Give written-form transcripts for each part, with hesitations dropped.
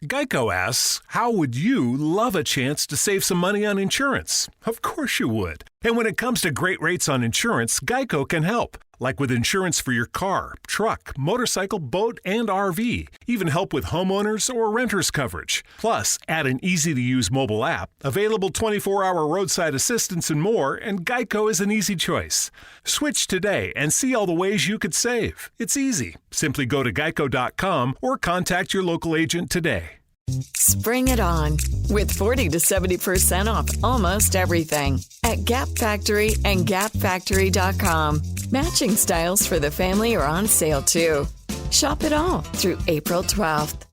Geico asks, how would you love a chance to save some money on insurance? Of course you would. And when it comes to great rates on insurance, Geico can help. Like with insurance for your car, truck, motorcycle, boat, and RV. Even help with homeowners or renters coverage. Plus, add an easy-to-use mobile app, available 24-hour roadside assistance and more, and Geico is an easy choice. Switch today and see all the ways you could save. It's easy. Simply go to geico.com or contact your local agent today. Spring it on with 40 to 70% off almost everything at Gap Factory and gapfactory.com. Matching styles for the family are on sale too. Shop it all through April 12th.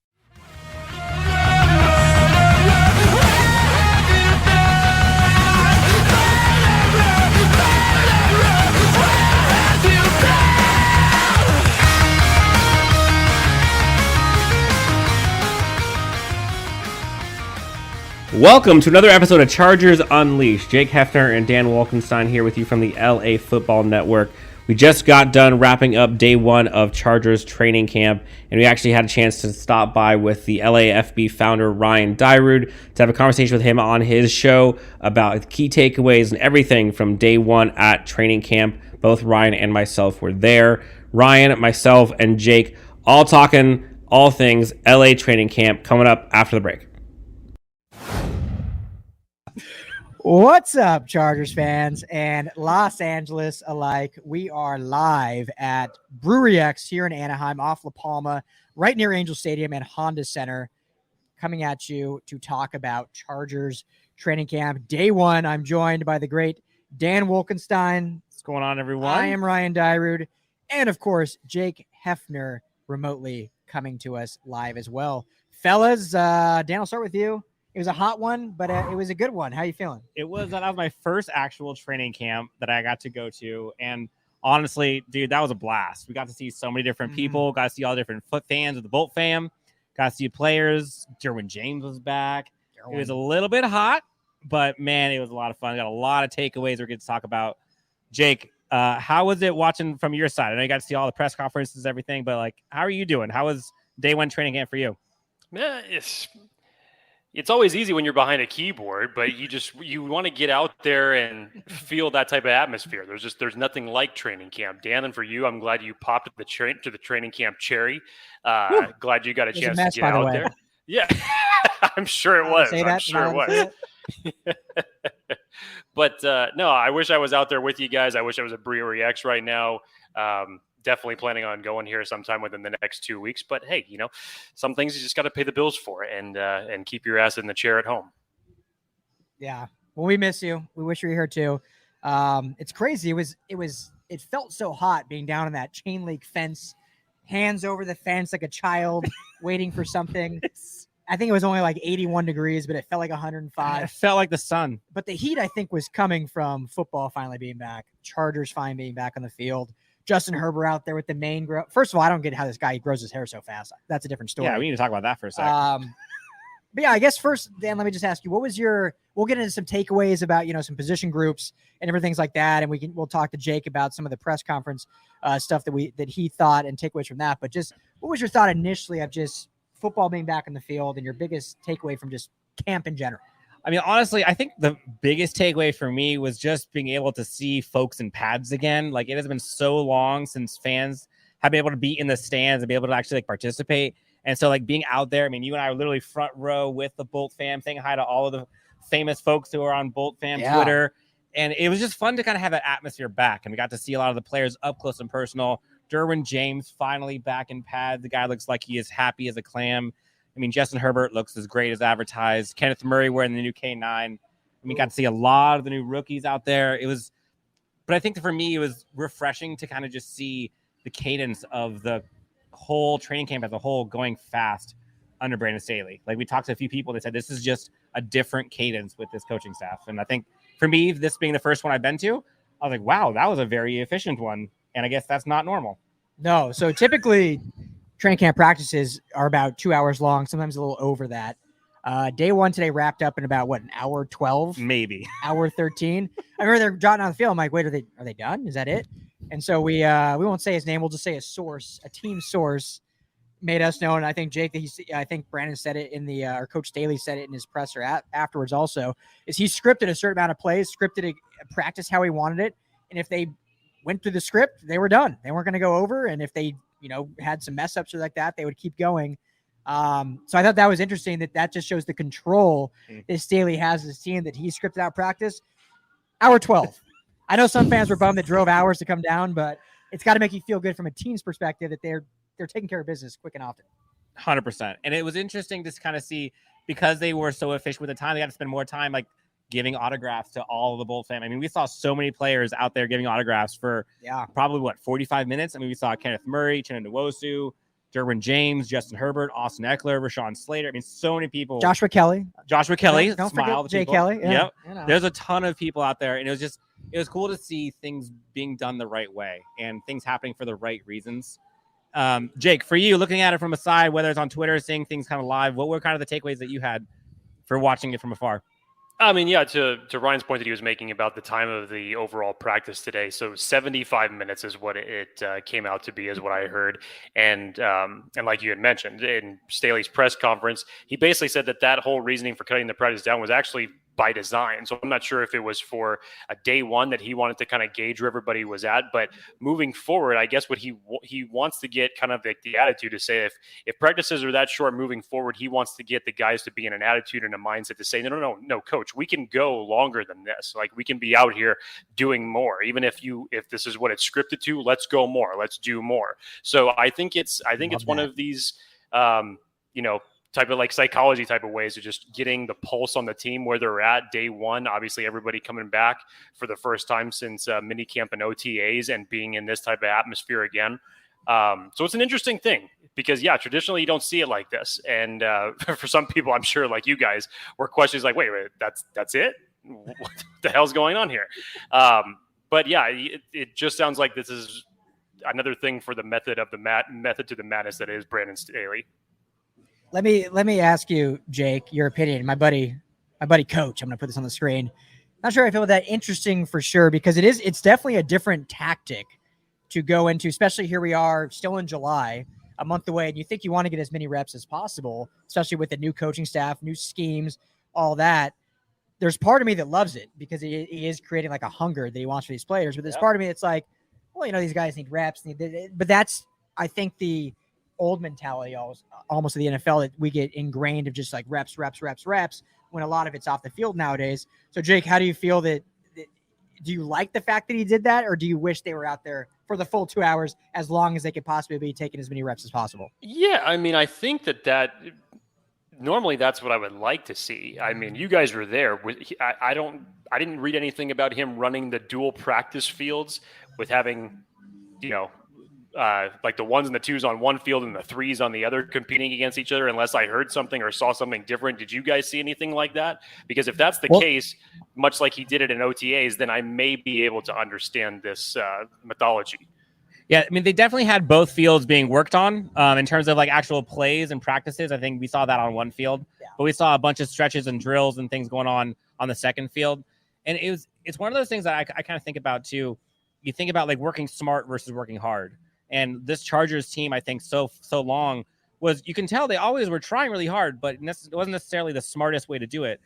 Welcome to another episode of Chargers Unleashed. Jake Hefner and Dan Wolkenstein here with you from the LAFB Network. We just got done wrapping up day one of Chargers training camp, and we actually had a chance to stop by with the LAFB founder, Ryan Dyrud, to have a conversation with him on his show about key takeaways and everything from day one at training camp. Both Ryan and myself were there. Ryan, myself, and Jake all talking all things LA training camp coming up after the break. What's up, Chargers fans and Los Angeles alike? We are live at Brewery X here in Anaheim off La Palma, right near Angel Stadium and Honda Center, coming at you to talk about Chargers training camp. Day one, I'm joined by the great Dan Wolkenstein. What's going on, everyone? I am Ryan Dyrud. And, of course, Jake Hefner remotely coming to us live as well. Fellas, Dan, I'll start with you. It was a hot one, but it was a good one. How you feeling? That was my first actual training camp that I got to go to. And honestly, dude, that was a blast. We got to see so many different people, got to see all the different foot fans of the Bolt fam, got to see players. Derwin James was back. It was a little bit hot, but man, it was a lot of fun. Got a lot of takeaways we're going to talk about. Jake, how was it watching from your side? I know you got to see all the press conferences, everything, but like, how are you doing? How was day one training camp for you? Man, it's always easy when you're behind a keyboard, but you want to get out there and feel that type of atmosphere. There's nothing like training camp. Dan, and for you, I'm glad you popped the training camp cherry. Glad you got a chance to get out there. Yeah, I'm sure it was. I'm sure it was. But no, I wish I was out there with you guys. I wish I was at Brewery X right now. Definitely planning on going here sometime within the next 2 weeks. But hey, some things you just got to pay the bills for and keep your ass in the chair at home. Yeah. Well, we miss you. We wish you were here too. It's crazy. It felt so hot being down on that chain link fence, hands over the fence like a child waiting for something. I think it was only like 81 degrees, but it felt like 105. It felt like the sun. But the heat, I think, was coming from football finally being back. Chargers finally being back on the field. Justin Herbert out there with the main growth. First of all, I don't get how this guy grows his hair so fast. That's a different story. Yeah, we need to talk about that for a second. But yeah, I guess first, Dan, let me just ask you, we'll get into some takeaways about, some position groups and different things like that. And we'll talk to Jake about some of the press conference stuff that he thought and takeaways from that. But just what was your thought initially of just football being back in the field and your biggest takeaway from just camp in general? I mean, honestly, I think the biggest takeaway for me was just being able to see folks in pads again. Like, it has been so long since fans have been able to be in the stands and be able to actually participate. And so being out there, I mean, you and I were literally front row with the Bolt fam, saying hi to all of the famous folks who are on Bolt fam Twitter. And it was just fun to kind of have that atmosphere back. And we got to see a lot of the players up close and personal. Derwin James finally back in pads. The guy looks like he is happy as a clam. I mean, Justin Herbert looks as great as advertised. Kenneth Murray wearing the new K9. I mean, got to see a lot of the new rookies out there. But I think for me, it was refreshing to kind of just see the cadence of the whole training camp as a whole going fast under Brandon Staley. Like, we talked to a few people that said this is just a different cadence with this coaching staff. And I think for me, this being the first one I've been to, I was like, wow, that was a very efficient one. And I guess that's not normal. No. So typically training camp practices are about 2 hours long, sometimes a little over that. Day one today wrapped up in about an hour 12, maybe hour 13. I remember they're jotting on the field. I'm like, wait, are they done? Is that it? And so we won't say his name. We'll just say a source, a team source made us know, and I think Jake, I think Brandon said it in the, or Coach Staley said it in his presser afterwards also, is he scripted a certain amount of plays, scripted a practice how he wanted it. And if they went through the script, they were done. They weren't going to go over. And if they, had some mess ups or like that, they would keep going. So I thought that was interesting that just shows the control that Staley has his team, that he scripted out practice. Hour 12. I know some fans were bummed that drove hours to come down, but it's got to make you feel good from a team's perspective that they're taking care of business quick and often. 100%. And it was interesting to kind of see, because they were so efficient with the time, they got to spend more time like giving autographs to all of the Bolt family. I mean, we saw so many players out there giving autographs for probably 45 minutes. I mean, we saw Kenneth Murray, Chinna Nwosu, Derwin James, Justin Herbert, Austin Eckler, Rashawn Slater. I mean, so many people. Joshua Kelly. Don't forget Jay Kelly. Yeah. Yep. There's a ton of people out there, and it was cool to see things being done the right way and things happening for the right reasons. Jake, for you, looking at it from a side, whether it's on Twitter, seeing things kind of live, what were kind of the takeaways that you had for watching it from afar? I mean, yeah, to Ryan's point that he was making about the time of the overall practice today. So 75 minutes is what it came out to be, is what I heard. And like you had mentioned in Staley's press conference, he basically said that whole reasoning for cutting the practice down was actually by design. So I'm not sure if it was for a day one that he wanted to kind of gauge where everybody was at, but moving forward, I guess what he wants to get kind of the attitude to say, if practices are that short moving forward, he wants to get the guys to be in an attitude and a mindset to say, no, coach, we can go longer than this. Like, we can be out here doing more. Even if this is what it's scripted to, let's go more, let's do more. So I think it's one of these, type of like psychology type of ways of just getting the pulse on the team where they're at day one. Obviously, everybody coming back for the first time since minicamp and OTAs and being in this type of atmosphere again. So it's an interesting thing because, traditionally you don't see it like this. And for some people, I'm sure like you guys, were questions like, wait, that's it? What the hell's going on here? But yeah, it just sounds like this is another thing for the method to the madness that is Brandon Staley. Let me ask you, Jake, your opinion. My buddy Coach, I'm going to put this on the screen. Not sure I feel that interesting for sure, because it's definitely a different tactic to go into, especially here we are still in July, a month away, and you think you want to get as many reps as possible, especially with the new coaching staff, new schemes, all that. There's part of me that loves it because he is creating like a hunger that he wants for these players. But there's part of me that's like, well, these guys need reps. But that's, I think, the old mentality almost of the NFL that we get ingrained of just like reps, when a lot of it's off the field nowadays. So Jake, how do you feel that do you like the fact that he did that, or do you wish they were out there for the full 2 hours as long as they could possibly be taking as many reps as possible? Yeah. I mean, I think that normally that's what I would like to see. I mean, you guys were there. I didn't read anything about him running the dual practice fields with having, like the ones and the twos on one field and the threes on the other competing against each other, unless I heard something or saw something different. Did you guys see anything like that? Because if that's the case, much like he did it in OTAs, then I may be able to understand this mythology. Yeah, I mean, they definitely had both fields being worked on in terms of like actual plays and practices. I think we saw that on one field, but we saw a bunch of stretches and drills and things going on the second field. And it's one of those things that I kind of think about too. You think about like working smart versus working hard. And this Chargers team, I think so long was, you can tell they always were trying really hard, but it wasn't necessarily the smartest way to do it.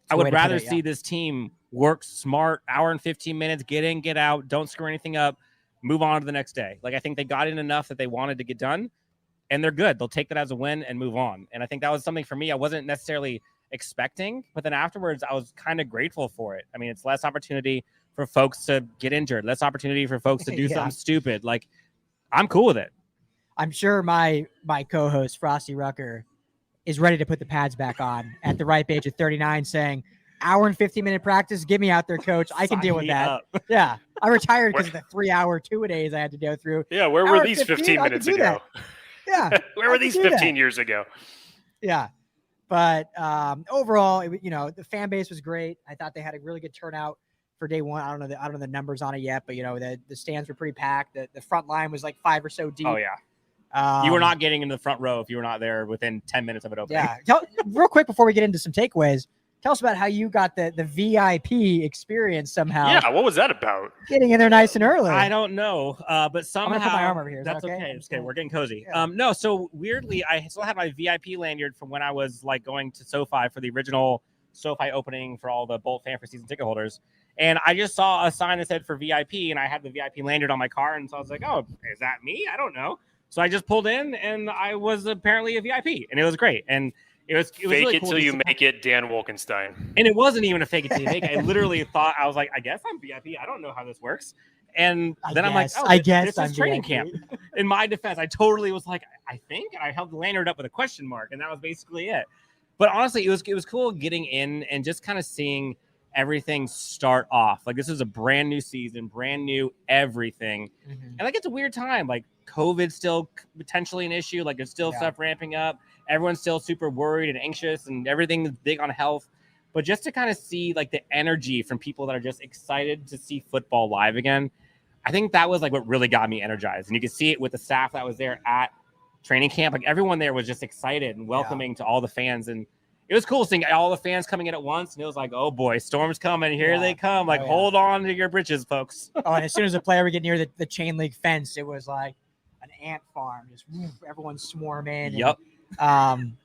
I would rather see this team work smart, hour and 15 minutes, get in, get out, don't screw anything up, move on to the next day. Like, I think they got in enough that they wanted to get done, and they're good. They'll take that as a win and move on. And I think that was something for me I wasn't necessarily expecting, but then afterwards I was kind of grateful for it. I mean, it's less opportunity for folks to get injured, less opportunity for folks to do something stupid. Like, I'm cool with it. I'm sure my co-host, Frosty Rucker, is ready to put the pads back on at the ripe age of 39, saying, hour and 15-minute practice, get me out there, coach. I can deal with that. Yeah. I retired because of the 3-hour two-a-days I had to go through. Yeah, where were these 15 minutes ago? Yeah. Where were these 15 years ago? Yeah. But overall, the fan base was great. I thought they had a really good turnout for day one. I don't know the numbers on it yet, but the stands were pretty packed. The front line was like 5 or so deep. Oh yeah. You were not getting into the front row if you were not there within 10 minutes of it opening. Yeah. Real quick before we get into some takeaways, Tell us about how you got the VIP experience somehow. Yeah, what was that about? Getting in there nice and early. I don't know, but somehow I'm gonna put my arm over here. Is that's that okay? okay. We're getting cozy. Yeah. No, so weirdly, I still had my VIP lanyard from when I was like going to SoFi for the original SoFi opening for all the Bolt fan for season ticket holders. And I just saw a sign that said for VIP, and I had the VIP lanyard on my car, and so I was like, "Oh, is that me? I don't know." So I just pulled in, and I was apparently a VIP, and it was great. And it was Fake really it cool till to you see. make it, Dan Wolkenstein. And it wasn't even a fake it till you make it. I literally thought, I was like, I guess I'm VIP. I don't know how this works. And then I'm like, oh, I guess this is training VIP. camp. In my defense, I totally was like, I think, and I held the lanyard up with a question mark, and that was basically it. But honestly, it was cool getting in and just kind of seeing everything start off. Like, this is a brand new season, brand new everything. Mm-hmm. And like, it's a weird time. Like, COVID's still potentially an issue. Like, there's still stuff ramping up. Everyone's still super worried and anxious, and everything is big on health. But just to kind of see like the energy from people that are just excited to see football live again, I think that was like what really got me energized. And you could see it with the staff that was there at training camp. Like, everyone there was just excited and welcoming to all the fans. And it was cool seeing all the fans coming in at once. And it was like, oh boy, storm's coming. Here they come. Like, hold on to your britches, folks. Oh, and as soon as a player would get near the chain link fence, it was like an ant farm. Just everyone's swarming. Yep. And,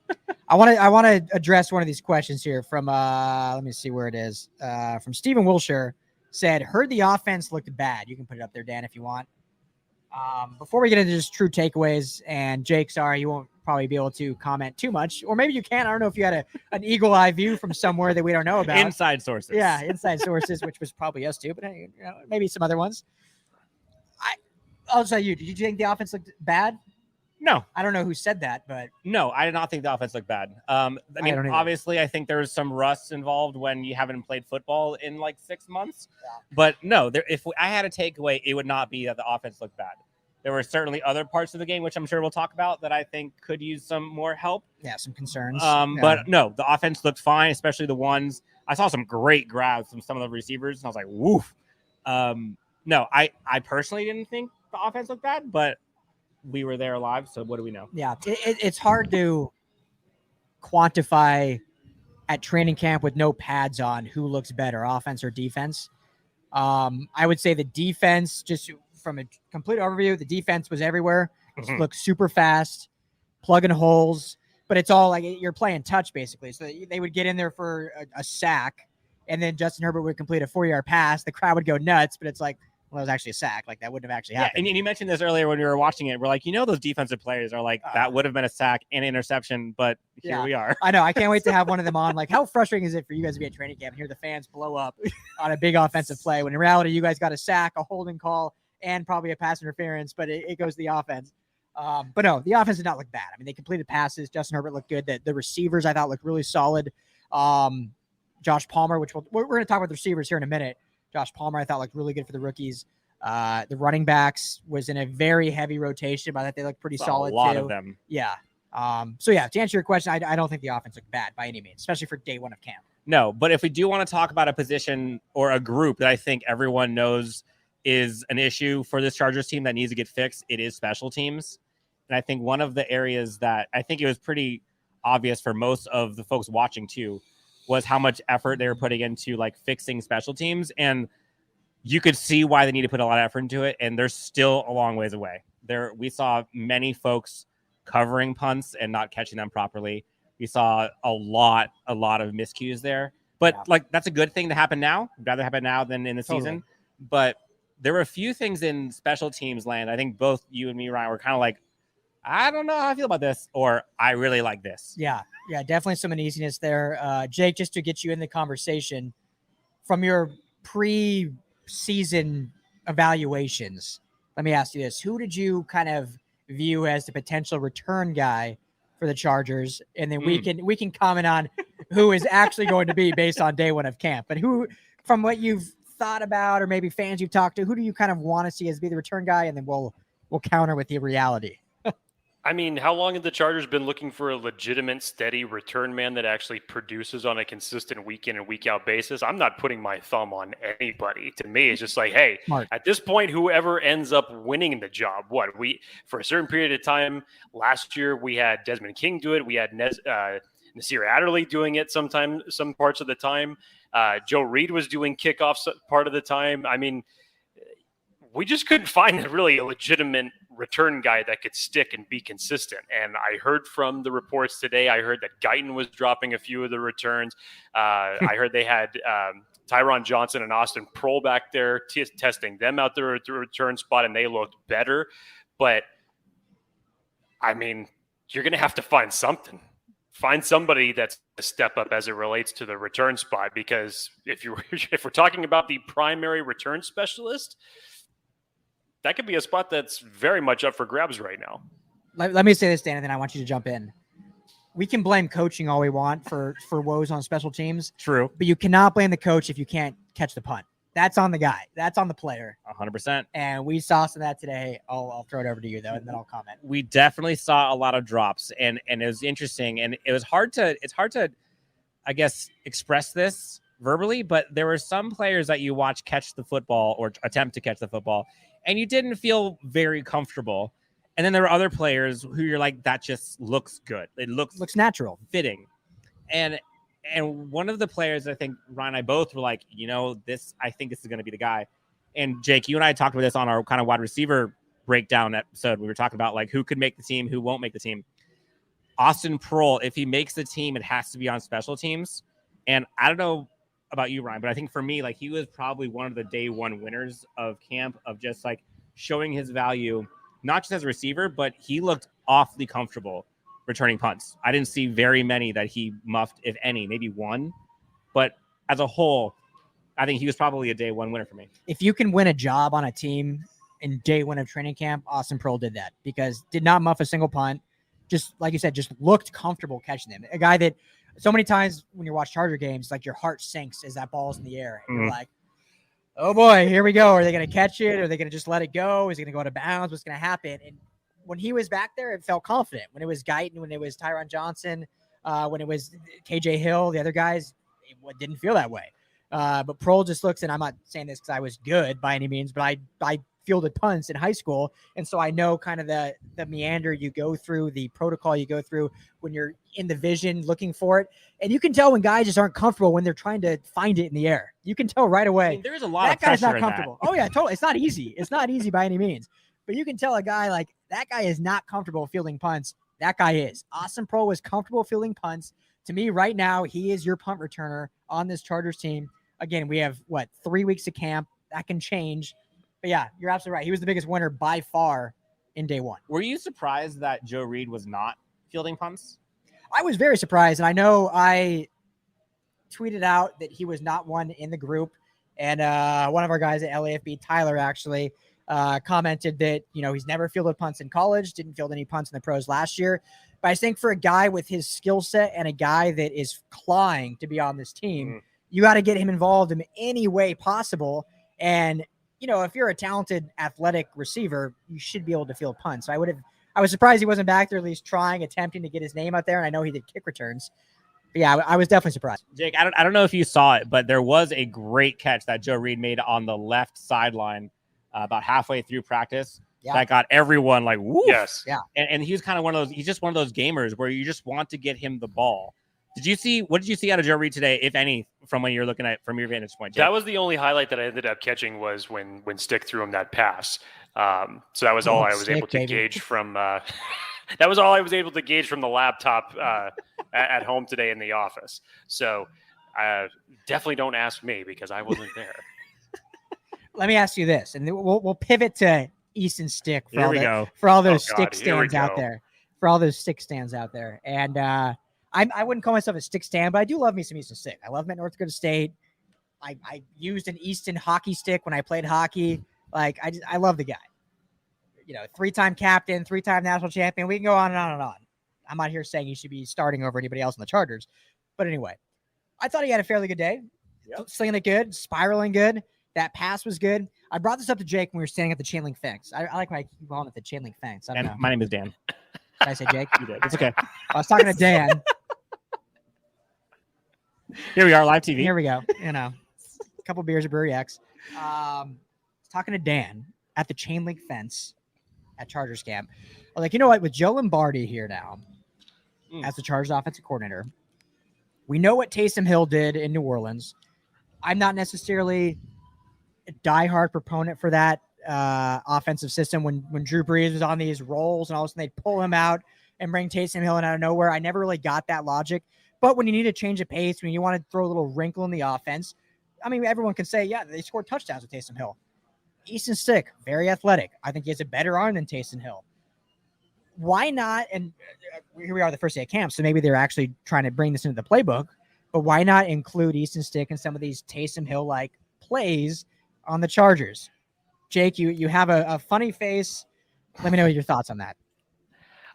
I want to address one of these questions here from let me see where it is. From Stephen Wilshire. Said, heard the offense looked bad. You can put it up there, Dan, if you want. Before we get into just true takeaways, and Jake, sorry, you won't probably be able to comment too much, or maybe you can. I don't know if you had an eagle eye view from somewhere that we don't know about. Inside sources. Yeah, inside sources, which was probably us too, but maybe some other ones. I'll tell you, did you think the offense looked bad? No. I don't know who said that, but no, I did not think the offense looked bad. I mean, obviously, I think there was some rust involved when you haven't played football in like 6 months. Yeah. But no, if I had a takeaway, it would not be that the offense looked bad. There were certainly other parts of the game, which I'm sure we'll talk about, that I think could use some more help. Yeah, some concerns. But no, the offense looked fine, especially the ones. I saw some great grabs from some of the receivers, and I was like, woof. No, I personally didn't think the offense looked bad, but we were there live, so what do we know? Yeah, it's hard to quantify at training camp with no pads on who looks better, offense or defense. I would say the defense, just from a complete overview, the defense was everywhere. Mm-hmm. Looked super fast, plugging holes, but it's all like you're playing touch basically. So they would get in there for a sack, and then Justin Herbert would complete a 4-yard pass. The crowd would go nuts, but it's like, well, it was actually a sack. Like, that wouldn't have actually happened. Yeah, and you mentioned this earlier when we were watching it. We're like, those defensive players are like, that would have been a sack and interception, but here we are. I know. I can't wait to have one of them on. Like, how frustrating is it for you guys to be at training camp and hear the fans blow up on a big offensive play when in reality you guys got a sack, a holding call, and probably a pass interference, but it goes to the offense. But no, the offense did not look bad. I mean, they completed passes. Justin Herbert looked good. The receivers I thought looked really solid. Josh Palmer, which we're going to talk about the receivers here in a minute. Josh Palmer I thought looked really good for the rookies. The running backs was in a very heavy rotation, but I thought they looked pretty solid too. A lot of them. Yeah. So yeah, to answer your question, I don't think the offense looked bad by any means, especially for day one of camp. No, but if we do want to talk about a position or a group that I think everyone knows is an issue for this Chargers team that needs to get fixed, it is special teams. And I think one of the areas that I think it was pretty obvious for most of the folks watching too was how much effort they were putting into like fixing special teams. And you could see why they need to put a lot of effort into it. And they're still a long ways away. We saw many folks covering punts and not catching them properly. We saw a lot of miscues there, but like, that's a good thing to happen now. I'd rather happen now than in the season. But there were a few things in special teams land. I think both you and me, Ryan, were kind of like, I don't know how I feel about this, or I really like this. Yeah, definitely some uneasiness there. Jake, just to get you in the conversation, from your pre-season evaluations, let me ask you this. Who did you kind of view as the potential return guy for the Chargers? And then we can comment on who is actually going to be based on day one of camp. But who, from what you've thought about, or maybe fans you've talked to, who do you kind of want to see as be the return guy? And then we'll counter with the reality. I mean, how long have the Chargers been looking for a legitimate, steady return man that actually produces on a consistent week in and week out basis? I'm not putting my thumb on anybody. To me, it's just like, hey, at this point, whoever ends up winning the job, for a certain period of time, last year we had Desmond King do it. We had Nasir Adderley doing it some parts of the time. Joe Reed was doing kickoffs part of the time. I mean, we just couldn't find a legitimate return guy that could stick and be consistent. And I heard from the reports today, I heard that Guyton was dropping a few of the returns. I heard they had Tyron Johnson and Austin Prohl back there testing them out there at the return spot, and they looked better. But, I mean, you're going to have to find something. Find somebody that's a step up as it relates to the return spot, because if we're talking about the primary return specialist, that could be a spot that's very much up for grabs right now. Let me say this, Dan, and then I want you to jump in. We can blame coaching all we want for woes on special teams. True. But you cannot blame the coach if you can't catch the punt. That's on the guy. That's on the player. 100%. And we saw some of that today. I'll throw it over to you, though, and then I'll comment. We definitely saw a lot of drops, and it was interesting. And it's hard to, I guess, express this verbally, but there were some players that you watch catch the football or attempt to catch the football, and you didn't feel very comfortable. And then there were other players who you're like, that just looks good. It looks natural, fitting. And one of the players, I think Ryan and I both were like, I think this is going to be the guy. And Jake, you and I talked about this on our kind of wide receiver breakdown episode. We were talking about like who could make the team, who won't make the team. Austin Prohl, if he makes the team, it has to be on special teams. And I don't know about you, Ryan, but I think for me, like he was probably one of the day one winners of camp, of just like showing his value, not just as a receiver, but he looked awfully comfortable returning punts. I didn't see very many that he muffed, if any, maybe one. But as a whole, I think he was probably a day one winner for me. If you can win a job on a team in day one of training camp, Austin Prohl did that, because did not muff a single punt. Just like you said, just looked comfortable catching them. A guy that so many times when you watch Charger games, like your heart sinks as that ball's in the air. And you're like, oh boy, here we go. Are they going to catch it? Are they going to just let it go? Is it going to go out of bounds? What's going to happen? And when he was back there, it felt confident. When it was Guyton, when it was Tyron Johnson, when it was KJ Hill, the other guys, it didn't feel that way. But Prohl just looks, and I'm not saying this because I was good by any means, but I fielded punts in high school. And so I know kind of the meander you go through, the protocol you go through when you're in the vision looking for it. And you can tell when guys just aren't comfortable when they're trying to find it in the air. You can tell right away. I mean, there's a lot that of pressure guy's not in comfortable. that. Oh yeah, totally. It's not easy. It's not easy by any means. But you can tell a guy like that guy is not comfortable fielding punts. That guy is. Austin Prohl was comfortable fielding punts. To me, right now, he is your punt returner on this Chargers team. Again, we have 3 weeks of camp. That can change. But yeah, you're absolutely right. He was the biggest winner by far in day one. Were you surprised that Joe Reed was not fielding punts? I was very surprised. And I know I tweeted out that he was not one in the group. And one of our guys at LAFB, Tyler, actually commented that, he's never fielded punts in college, didn't field any punts in the pros last year. But I think for a guy with his skill set and a guy that is clawing to be on this team, you got to get him involved in any way possible. And, if you're a talented athletic receiver, you should be able to field punts. So I was surprised he wasn't back there, at least attempting to get his name out there. And I know he did kick returns. But yeah, I was definitely surprised. Jake, I don't know if you saw it, but there was a great catch that Joe Reed made on the left sideline about halfway through practice. Yeah. That got everyone like, woo. Yes. Yeah. And he was kind of he's just one of those gamers where you just want to get him the ball. What did you see out of Joe Reed today, if any, from when you're looking at from your vantage point, Jake? That was the only highlight that I ended up catching was when Stick threw him that pass. So that was all I was able to gauge from that was all I was able to gauge from the laptop at home today in the office. So definitely don't ask me because I wasn't there. Let me ask you this, and we'll pivot to Easton Stick for all those stick stands out there. For all those stick stands out there. And I wouldn't call myself a stick stand, but I do love me some Easton Stick. I love him at North Dakota State. I used an Easton hockey stick when I played hockey. Like I love the guy. 3-time captain, 3-time national champion. We can go on and on and on. I'm not here saying he should be starting over anybody else in the Chargers. But anyway, I thought he had a fairly good day. Yep. Slinging it good, spiraling good. That pass was good. I brought this up to Jake when we were standing at the chain link fence. I like when I keep calling it the chain link fence. I don't know. My name is Dan. Did I say Jake? You did. It's okay. I was talking to Dan. Here we are, live TV. Here we go. A couple beers at Brewery X. Talking to Dan at the chain link fence at Chargers camp. I was like, you know what? With Joe Lombardi here now as the Chargers offensive coordinator, We know what Taysom Hill did in New Orleans. I'm not necessarily a diehard proponent for that offensive system. When Drew Brees was on these rolls and all of a sudden they'd pull him out and bring Taysom Hill in out of nowhere, I never really got that logic. But when you need to change the pace, when you want to throw a little wrinkle in the offense, I mean, everyone can say, yeah, they scored touchdowns with Taysom Hill. Easton Stick, very athletic. I think he has a better arm than Taysom Hill. Why not? And here we are the first day of camp, so maybe they're actually trying to bring this into the playbook, but why not include Easton Stick in some of these Taysom Hill-like plays on the Chargers? Jake, you have a funny face. Let me know your thoughts on that.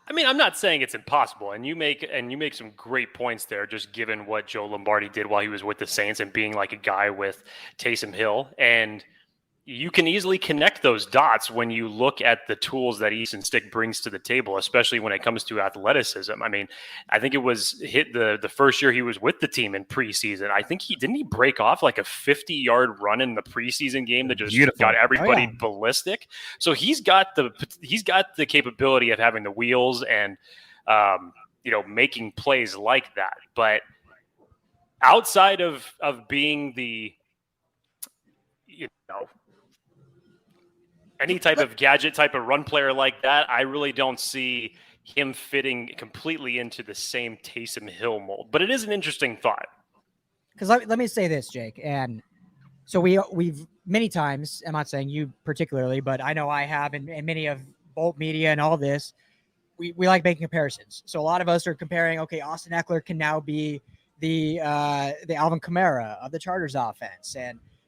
I mean, I'm not saying it's impossible, and you make some great points there, just given what Joe Lombardi did while he was with the Saints and being like a guy with Taysom Hill. And you can easily connect those dots when you look at the tools that Easton Stick brings to the table, especially when it comes to athleticism. I mean, I think it was hit the first year he was with the team in preseason. I think he break off like a 50-yard run in the preseason game that just got everybody ballistic. So he's got the capability of having the wheels and making plays like that. But outside of being the any type of gadget type of run player like that, I really don't see him fitting completely into the same Taysom Hill mold. But it is an interesting thought. Because let me say this, Jake. And so we've many times, I'm not saying you particularly, but I know I have, and many of Bolt Media and all this, we like making comparisons. So a lot of us are comparing, okay, Austin Eckler can now be the Alvin Kamara of the Chargers offense.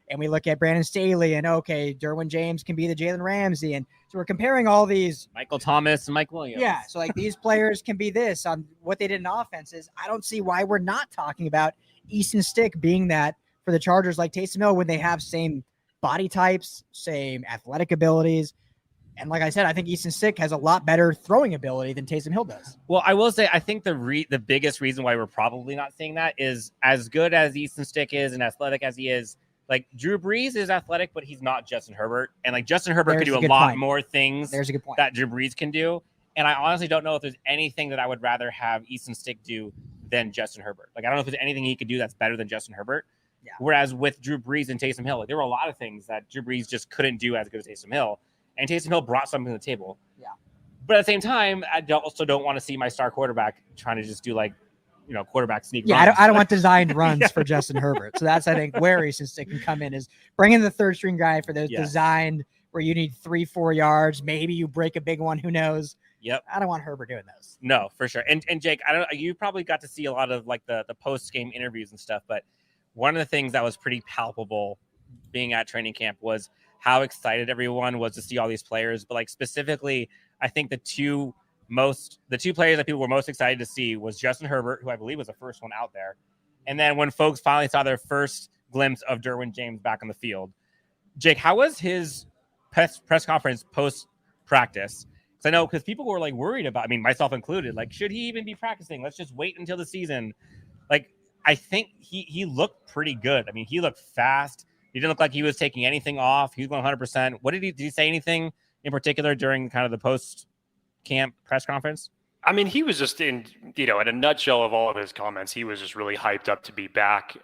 And we look at Brandon Staley and, okay, Derwin James can be the Jalen Ramsey. And so we're comparing all these. Michael Thomas and Mike Williams. Yeah. So like these players can be this on what they did in offenses. I don't see why we're not talking about Easton Stick being that for the Chargers like Taysom Hill when they have same body types, same athletic abilities. And like I said, I think Easton Stick has a lot better throwing ability than Taysom Hill does. Well, I will say, I think the biggest reason why we're probably not seeing that is as good as Easton Stick is and athletic as he is, like Drew Brees is athletic, but he's not Justin Herbert. And like Justin Herbert could do a lot more things that Drew Brees can do. And I honestly don't know if there's anything that I would rather have Easton Stick do than Justin Herbert. Like, I don't know if there's anything he could do that's better than Justin Herbert. Yeah. Whereas with Drew Brees and Taysom Hill, like, there were a lot of things that Drew Brees just couldn't do as good as Taysom Hill. And Taysom Hill brought something to the table. Yeah. But at the same time, I also don't want to see my star quarterback trying to just do like, quarterback sneak. Yeah, runs. I don't want designed runs for Justin Herbert. So that's, I think, where Easton Stick can come in, is bring in the third string guy for those designed where you need 3-4 yards. Maybe you break a big one. Who knows? Yep. I don't want Herbert doing those. No, for sure. And Jake, you probably got to see a lot of like the post game interviews and stuff, but one of the things that was pretty palpable being at training camp was how excited everyone was to see all these players. But like specifically, I think the two players that people were most excited to see was Justin Herbert, who I believe was the first one out there. And then when folks finally saw their first glimpse of Derwin James back on the field. Jake, how was his press conference post-practice? Because I know, because people were like worried about, I mean, myself included, like, should he even be practicing? Let's just wait until the season. Like, I think he looked pretty good. I mean, he looked fast. He didn't look like he was taking anything off. He was going 100%. Did he say anything in particular during kind of the post-camp press conference? I mean, he was just in a nutshell of all of his comments, he was just really hyped up to be back.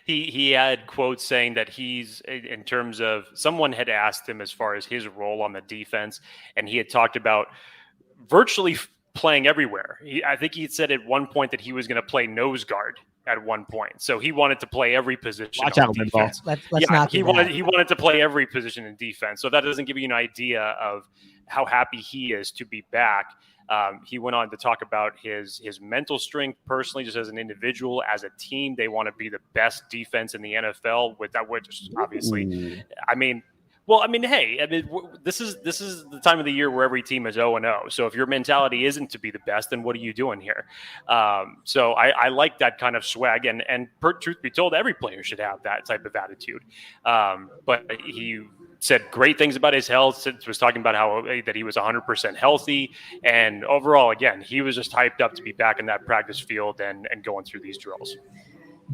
He had quotes saying that he's, in terms of, someone had asked him as far as his role on the defense, and he had talked about virtually playing everywhere. I think he had said at one point that he was going to play nose guard at one point. So he wanted to play every position. Watch out, defense. He wanted to play every position in defense. So that doesn't give you an idea of how happy he is to be back. He went on to talk about his mental strength personally, just as an individual, as a team. They want to be the best defense in the NFL, with that, which obviously, this is the time of the year where every team is 0-0. So if your mentality isn't to be the best, then what are you doing here? So I like that kind of swag, and truth be told, every player should have that type of attitude. But he said great things about his health. Was talking about that he was 100% healthy, and overall, again, he was just hyped up to be back in that practice field and going through these drills.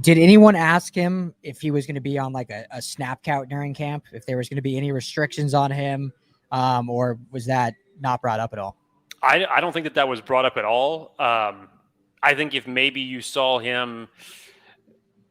Did anyone ask him if he was going to be on like a snap count during camp, if there was going to be any restrictions on him, or was that not brought up at all? I don't think that was brought up at all. I think if maybe you saw him,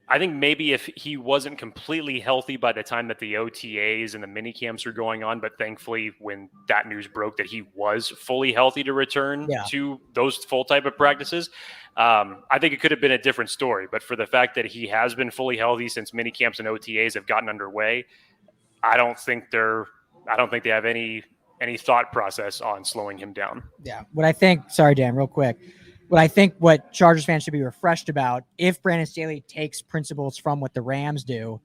I think maybe if he wasn't completely healthy by the time that the OTAs and the mini camps were going on, but thankfully when that news broke that he was fully healthy to return to those full type of practices, I think it could have been a different story. But for the fact that he has been fully healthy since mini camps and OTAs have gotten underway, I don't think they have any thought process on slowing him down. Yeah. What I think, sorry, Dan, real quick. What Chargers fans should be refreshed about, if Brandon Staley takes principles from what the Rams do,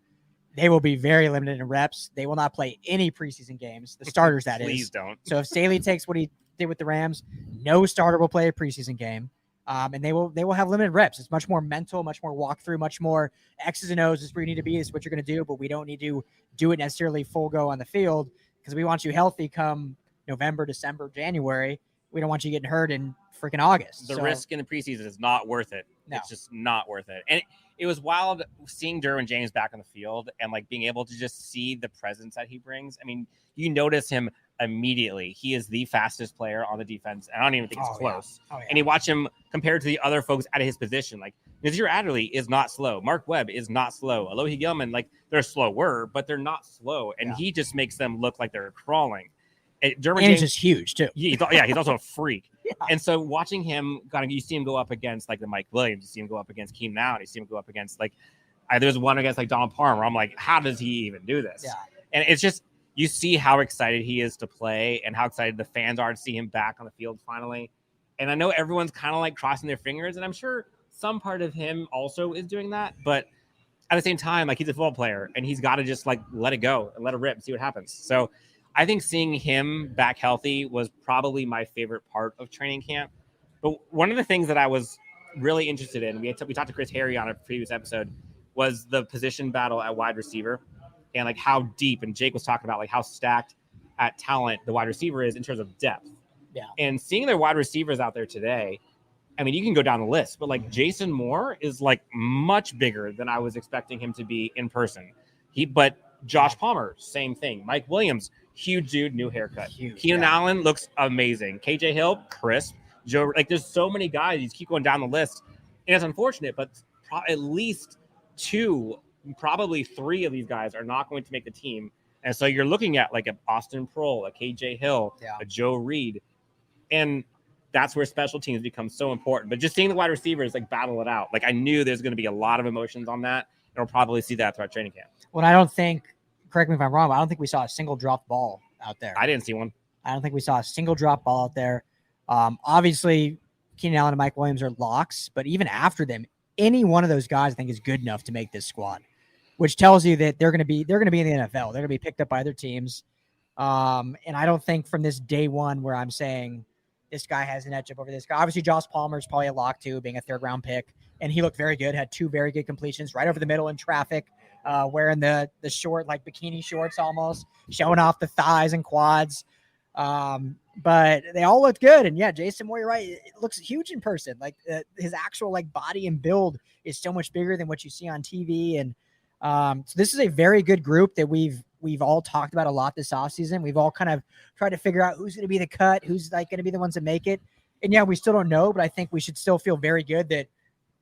they will be very limited in reps. They will not play any preseason games. The starters, that Please is. don't. So if Staley takes what he did with the Rams, no starter will play a preseason game. And they will have limited reps. It's much more mental, much more walkthrough, much more X's and O's. This is where you need to be. This is what you're going to do, but we don't need to do it necessarily full go on the field because we want you healthy come November, December, January. We don't want you getting hurt in freaking August. The risk in the preseason is not worth it. No. It's just not worth it. And it was wild seeing Derwin James back on the field and like being able to just see the presence that he brings. I mean, you notice him immediately. He is the fastest player on the defense. And I don't even think it's close. Yeah. Oh, yeah. And you watch him compared to the other folks at his position. Like Nazir Adderley is not slow. Mark Webb is not slow. Alohi Gilman, like they're slower, but they're not slow. And he just makes them look like they're crawling. Derwin James is huge too. He's also a freak. And so watching him, you see him go up against like the Mike Williams, you see him go up against Keenan Allen, you see him go up against like there's one against like Donald Parham where I'm like, how does he even do this? Yeah. And it's just you see how excited he is to play and how excited the fans are to see him back on the field finally. And I know everyone's kind of like crossing their fingers, and I'm sure some part of him also is doing that, but at the same time, like he's a football player and he's got to just like let it go and let it rip and see what happens. So I think seeing him back healthy was probably my favorite part of training camp. But one of the things that I was really interested in, we talked to Chris Harry on a previous episode, was the position battle at wide receiver and like how deep, and Jake was talking about like how stacked at talent the wide receiver is in terms of depth. Yeah. And seeing their wide receivers out there today, I mean, you can go down the list, but like Jason Moore is like much bigger than I was expecting him to be in person. But Josh Palmer, same thing. Mike Williams, huge dude, new haircut. Keenan Allen looks amazing. KJ Hill, crisp. Joe, like there's so many guys. You keep going down the list, and it's unfortunate, but at least 2, probably 3 of these guys are not going to make the team. And so you're looking at like an Austin Prohl, a KJ Hill, a Joe Reed, and that's where special teams become so important. But just seeing the wide receivers like battle it out, like I knew there's going to be a lot of emotions on that, and we'll probably see that throughout training camp. Well, I don't think. Correct me if I'm wrong, but I don't think we saw a single dropped ball out there. I didn't see one. I don't think we saw a single drop ball out there. Obviously, Keenan Allen and Mike Williams are locks, but even after them, any one of those guys I think is good enough to make this squad, which tells you that they're going to be in the NFL. They're going to be picked up by other teams. And I don't think from this day one where I'm saying this guy has an edge up over this guy. Obviously, Josh Palmer is probably a lock too, being a 3rd-round pick, and he looked very good. Had 2 very good completions right over the middle in traffic. Wearing the short, like bikini shorts almost, showing off the thighs and quads. But they all looked good. And yeah, Jason Moore, you're right. It looks huge in person. Like his actual like body and build is so much bigger than what you see on TV. And so this is a very good group that we've all talked about a lot this offseason. We've all kind of tried to figure out who's going to be the cut, who's like going to be the ones that make it. And yeah, we still don't know, but I think we should still feel very good that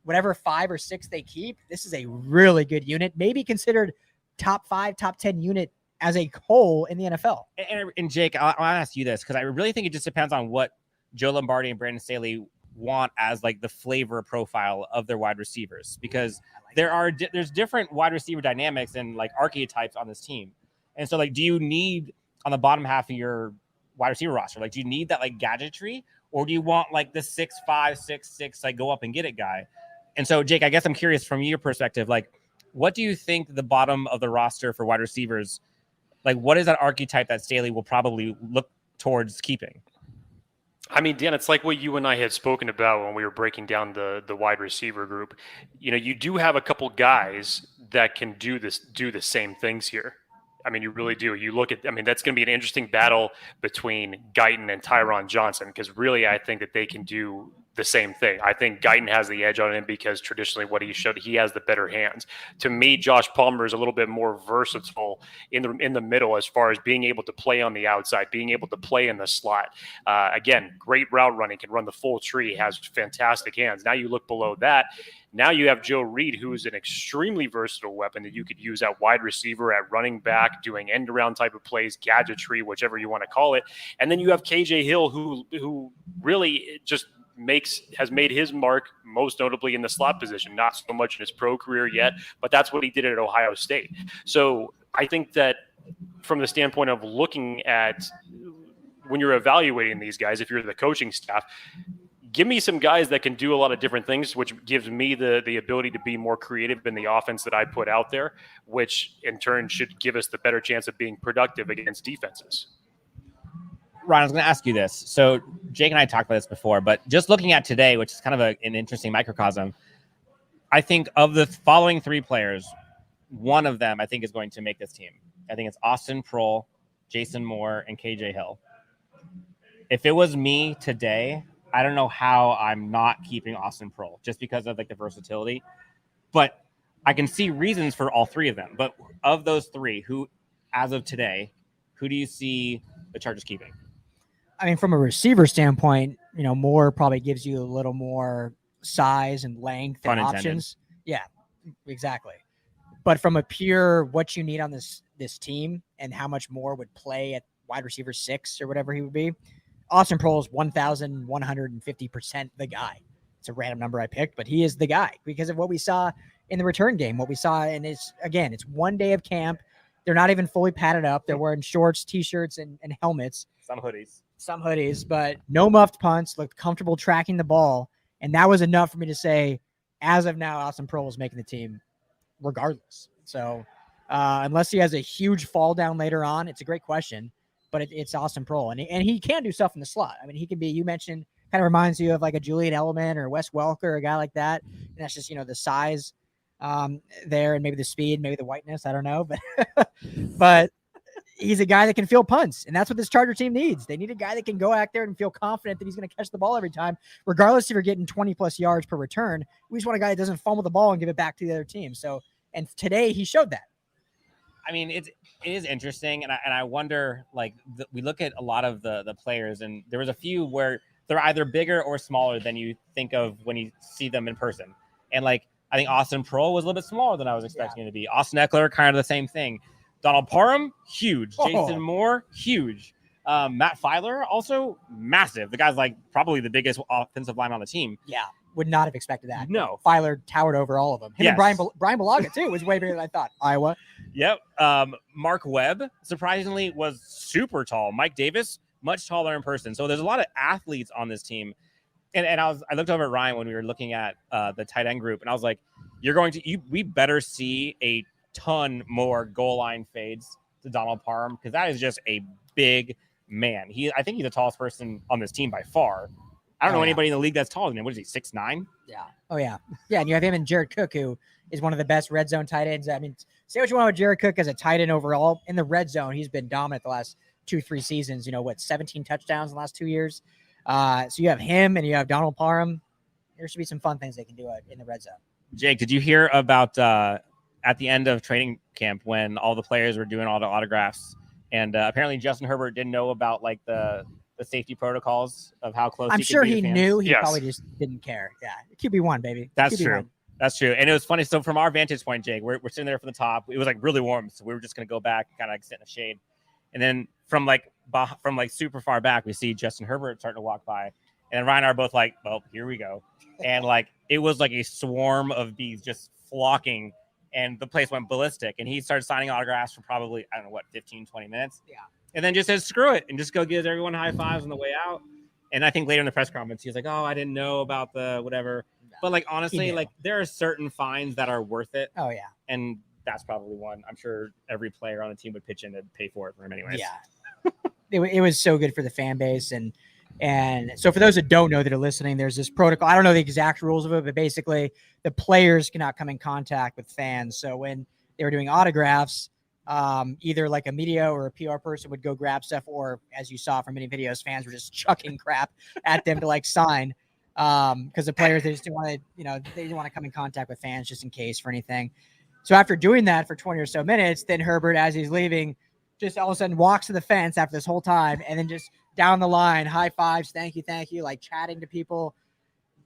whatever 5 or 6 they keep, this is a really good unit, maybe considered top 5, top 10 unit as a whole in the NFL. And Jake, I'll ask you this because I really think it just depends on what Joe Lombardi and Brandon Staley want as like the flavor profile of their wide receivers, because there's different wide receiver dynamics and like archetypes on this team. And so like, do you need on the bottom half of your wide receiver roster, like do you need that like gadgetry, or do you want like the 6'5", 6'6", like go up and get it guy? And so, Jake, I guess I'm curious from your perspective, like, what do you think the bottom of the roster for wide receivers, like, what is that archetype that Staley will probably look towards keeping? I mean, Dan, it's like what you and I had spoken about when we were breaking down the wide receiver group. You know, you do have a couple guys that can do the same things here. I mean, you really do. You look at, I mean, that's going to be an interesting battle between Guyton and Tyron Johnson, because really I think that they can do the same thing. I think Guyton has the edge on him because traditionally what he showed, he has the better hands. To me, Josh Palmer is a little bit more versatile in the middle as far as being able to play on the outside, being able to play in the slot. Again, great route running, can run the full tree, has fantastic hands. Now you look below that. Now you have Joe Reed, who is an extremely versatile weapon that you could use at wide receiver, at running back, doing end-around type of plays, gadgetry, whichever you want to call it. And then you have KJ Hill, who really just has made his mark most notably in the slot position, not so much in his pro career yet, but that's what he did at Ohio State. So I think that from the standpoint of looking at when you're evaluating these guys, if you're the coaching staff, give me some guys that can do a lot of different things, which gives me the ability to be more creative in the offense that I put out there, which in turn should give us the better chance of being productive against defenses. Ryan, I was going to ask you this. So Jake and I talked about this before, but just looking at today, which is kind of an interesting microcosm, I think of the following three players, one of them I think is going to make this team. I think it's Austin Proehl, Jason Moore, and KJ Hill. If it was me today, I don't know how I'm not keeping Austin Proehl just because of like the versatility, but I can see reasons for all three of them. But of those three, who, as of today, who do you see the Chargers keeping? I mean, from a receiver standpoint, Moore probably gives you a little more size and length and options. Yeah, exactly. But from a pure what you need on this team and how much Moore would play at wide receiver 6 or whatever he would be, Austin Proehl is 1,150% the guy. It's a random number I picked, but he is the guy because of what we saw in the return game, what we saw in his, again, it's one day of camp. They're not even fully padded up. They're wearing shorts, T-shirts, and helmets. Some hoodies, but no muffed punts, looked comfortable tracking the ball. And that was enough for me to say, as of now, Austin Proehl is making the team regardless. So unless he has a huge fall down later on, it's a great question, but it's Austin Proehl. And he can do stuff in the slot. I mean, he can be, you mentioned, kind of reminds you of like a Julian Edelman or Wes Welker, or a guy like that. And that's just, the size there and maybe the speed, maybe the whiteness. I don't know, but he's a guy that can field punts, and that's what this Charger team needs. They need a guy that can go out there and feel confident that he's going to catch the ball every time, regardless if you're getting 20 plus yards per return. We just want a guy that doesn't fumble the ball and give it back to the other team. So, and today he showed that. I mean, it is interesting, and I wonder, like, we look at a lot of the players, and there was a few where they're either bigger or smaller than you think of when you see them in person. And like, I think Austin Proehl was a little bit smaller than I was expecting him to be. Austin Eckler, kind of the same thing. Donald Parham, huge. Jason Moore, huge. Matt Filer, also massive. The guy's like probably the biggest offensive line on the team. Yeah, would not have expected that. No. Filer towered over all of them. Him and Brian Bulaga, too, was way bigger than I thought. Iowa. Yep. Mark Webb, surprisingly, was super tall. Mike Davis, much taller in person. So there's a lot of athletes on this team. And I looked over at Ryan when we were looking at the tight end group, and I was like, we better see a ton more goal line fades to Donald Parham, because that is just a big man. I think he's the tallest person on this team by far. I don't know anybody in the league that's taller than him. What is he, 6'9"? Yeah. Oh, yeah. Yeah, and you have him and Jared Cook, who is one of the best red zone tight ends. I mean, say what you want with Jared Cook as a tight end overall. In the red zone, he's been dominant the last 2-3 seasons. 17 touchdowns in the last 2 years. So you have him and you have Donald Parham. There should be some fun things they can do in the red zone. Jake, did you hear about at the end of training camp when all the players were doing all the autographs, and apparently Justin Herbert didn't know about like the safety protocols of how close I'm sure he knew. He Yes. probably just didn't care. Yeah. QB1, baby. That's QB1. true. That's true. And it was funny. So from our vantage point, Jake, we're sitting there from the top. It was like really warm. So we were just going to go back, kind of like sit in the shade. And then from super far back, we see Justin Herbert starting to walk by. And then Ryan and I are both like, well, here we go. And like, it was like a swarm of bees just flocking, and the place went ballistic. And he started signing autographs for probably, 15, 20 minutes. Yeah. And then just says, screw it, and just go give everyone high fives on the way out. And I think later in the press conference, he was like, oh, I didn't know about the whatever. No, but like, honestly, like there are certain fines that are worth it. Oh, yeah. And that's probably one. I'm sure every player on the team would pitch in to pay for it for him anyways. Yeah. it was so good for the fan base. And so for those that don't know that are listening, there's this protocol. I don't know the exact rules of it, but basically the players cannot come in contact with fans. So when they were doing autographs, either like a media or a PR person would go grab stuff, or as you saw from many videos, fans were just chucking crap at them to like sign. because the players, they just didn't want to, they didn't want to come in contact with fans just in case for anything. So after doing that for 20 or so minutes, then Herbert, as he's leaving, just all of a sudden walks to the fence after this whole time, and then just down the line, high fives, thank you, like chatting to people.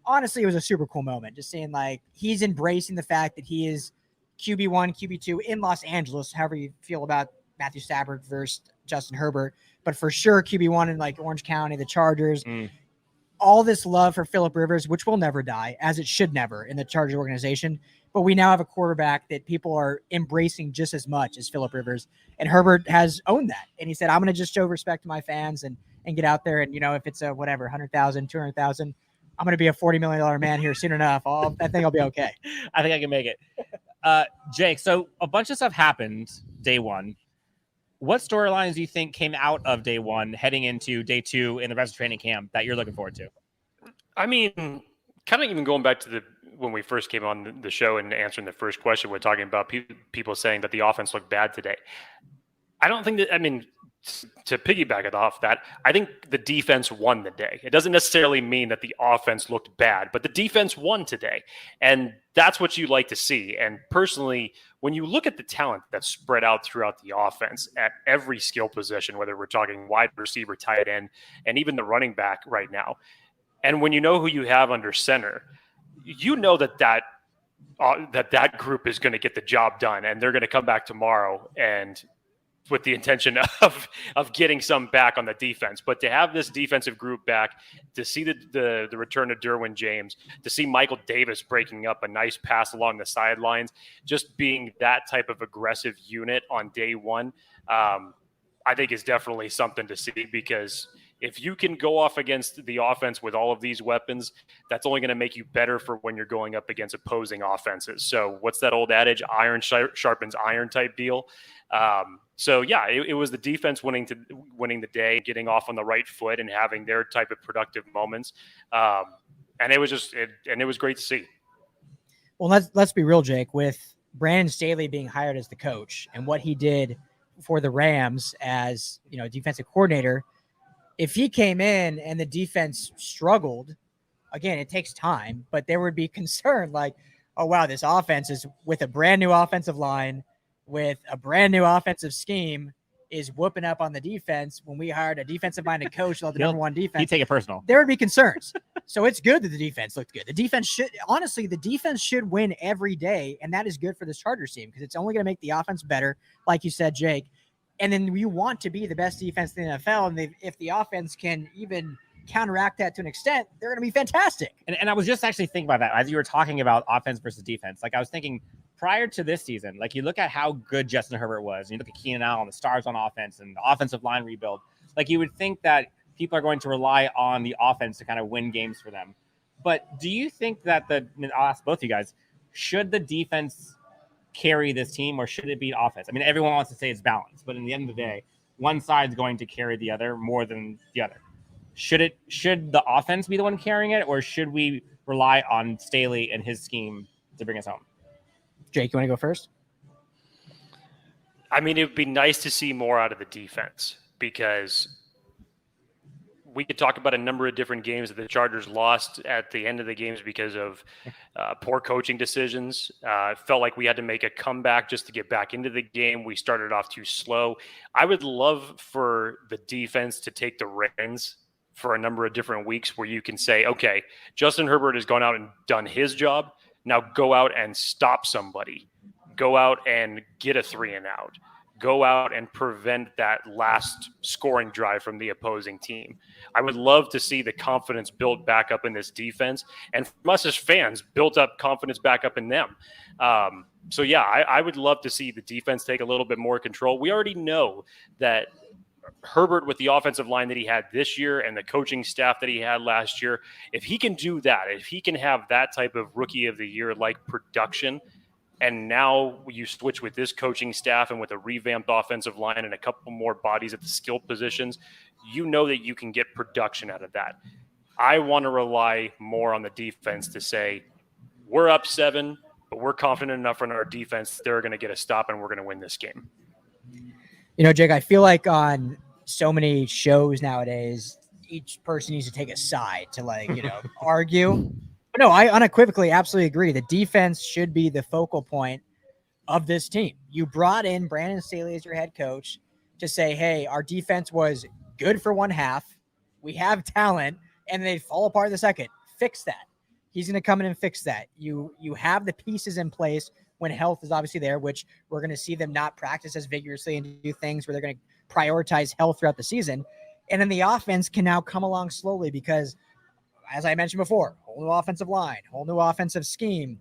Honestly, it was a super cool moment, just seeing like he's embracing the fact that he is QB1, QB2 in Los Angeles, however you feel about Matthew Stafford versus Justin Herbert, but for sure QB1 in like Orange County, the Chargers. All this love for Phillip Rivers, which will never die, as it should never in the Chargers organization. But we now have a quarterback that people are embracing just as much as Phillip Rivers. And Herbert has owned that. And he said, I'm going to just show respect to my fans and get out there. And, if it's a whatever, 100,000, 200,000, I'm going to be a $40 million man here soon enough. I think I'll be okay. I think I can make it. Jake, so a bunch of stuff happened day one. What storylines do you think came out of day one heading into day two in the rest of training camp that you're looking forward to? I mean, kind of even going back to when we first came on the show and answering the first question, we're talking about people saying that the offense looked bad today. I don't think that, to piggyback it off that, I think the defense won the day. It doesn't necessarily mean that the offense looked bad, but the defense won today. And that's what you like to see. And personally, when you look at the talent that's spread out throughout the offense at every skill position, whether we're talking wide receiver, tight end, and even the running back right now, and when you know who you have under center, you know that group is going to get the job done, and they're going to come back tomorrow and with the intention of getting some back on the defense. But to have this defensive group back, to see the return of Derwin James, to see Michael Davis breaking up a nice pass along the sidelines, just being that type of aggressive unit on day one, I think is definitely something to see, because if you can go off against the offense with all of these weapons, that's only going to make you better for when you're going up against opposing offenses. So what's that old adage? Iron sharpens iron type deal. So yeah, it was the defense winning the day, getting off on the right foot and having their type of productive moments. And it was great to see. Well, let's be real, Jake, with Brandon Staley being hired as the coach and what he did for the Rams as, defensive coordinator. If he came in and the defense struggled, again, it takes time, but there would be concern like, oh, wow, this offense is with a brand new offensive line, with a brand new offensive scheme, is whooping up on the defense. When we hired a defensive-minded coach, the number one defense, you take it personal. There would be concerns. So it's good that the defense looked good. The defense should win every day, and that is good for this Chargers team because it's only going to make the offense better, like you said, Jake. And then you want to be the best defense in the NFL, and if the offense can even counteract that to an extent, they're going to be fantastic. And I was just actually thinking about that as you were talking about offense versus defense. Like I was thinking prior to this season, like you look at how good Justin Herbert was, and you look at Keenan Allen, the stars on offense, and the offensive line rebuild. Like you would think that people are going to rely on the offense to kind of win games for them. But do you think that I'll ask both of you guys, should the defense carry this team or should it be offense? I mean, everyone wants to say it's balanced, but in the end of the day, one side's going to carry the other more than the other. Should the offense be the one carrying it, or should we rely on Staley and his scheme to bring us home? Jake, you want to go first? I mean, it would be nice to see more out of the defense, because we could talk about a number of different games that the Chargers lost at the end of the games because of poor coaching decisions. It felt like we had to make a comeback just to get back into the game. We started off too slow. I would love for the defense to take the reins for a number of different weeks where you can say, okay, Justin Herbert has gone out and done his job. Now go out and stop somebody. Go out and get a 3-and-out. Go out and prevent that last scoring drive from the opposing team. I would love to see the confidence built back up in this defense, and from us as fans, built up confidence back up in them. So yeah, I would love to see the defense take a little bit more control. We already know that Herbert, with the offensive line that he had this year and the coaching staff that he had last year, if he can do that, if he can have that type of rookie of the year like production, and now you switch with this coaching staff and with a revamped offensive line and a couple more bodies at the skill positions, you know that you can get production out of that. I want to rely more on the defense to say, we're up 7, but we're confident enough in our defense, they're going to get a stop and we're going to win this game. Jake, I feel like on so many shows nowadays, each person needs to take a side to argue. But no, I unequivocally absolutely agree. The defense should be the focal point of this team. You brought in Brandon Staley as your head coach to say, hey, our defense was good for one half. We have talent, and they fall apart in the second. Fix that. He's going to come in and fix that. You have the pieces in place when health is obviously there, which we're going to see them not practice as vigorously and do things where they're going to prioritize health throughout the season. And then the offense can now come along slowly because, as I mentioned before, whole new offensive line, whole new offensive scheme,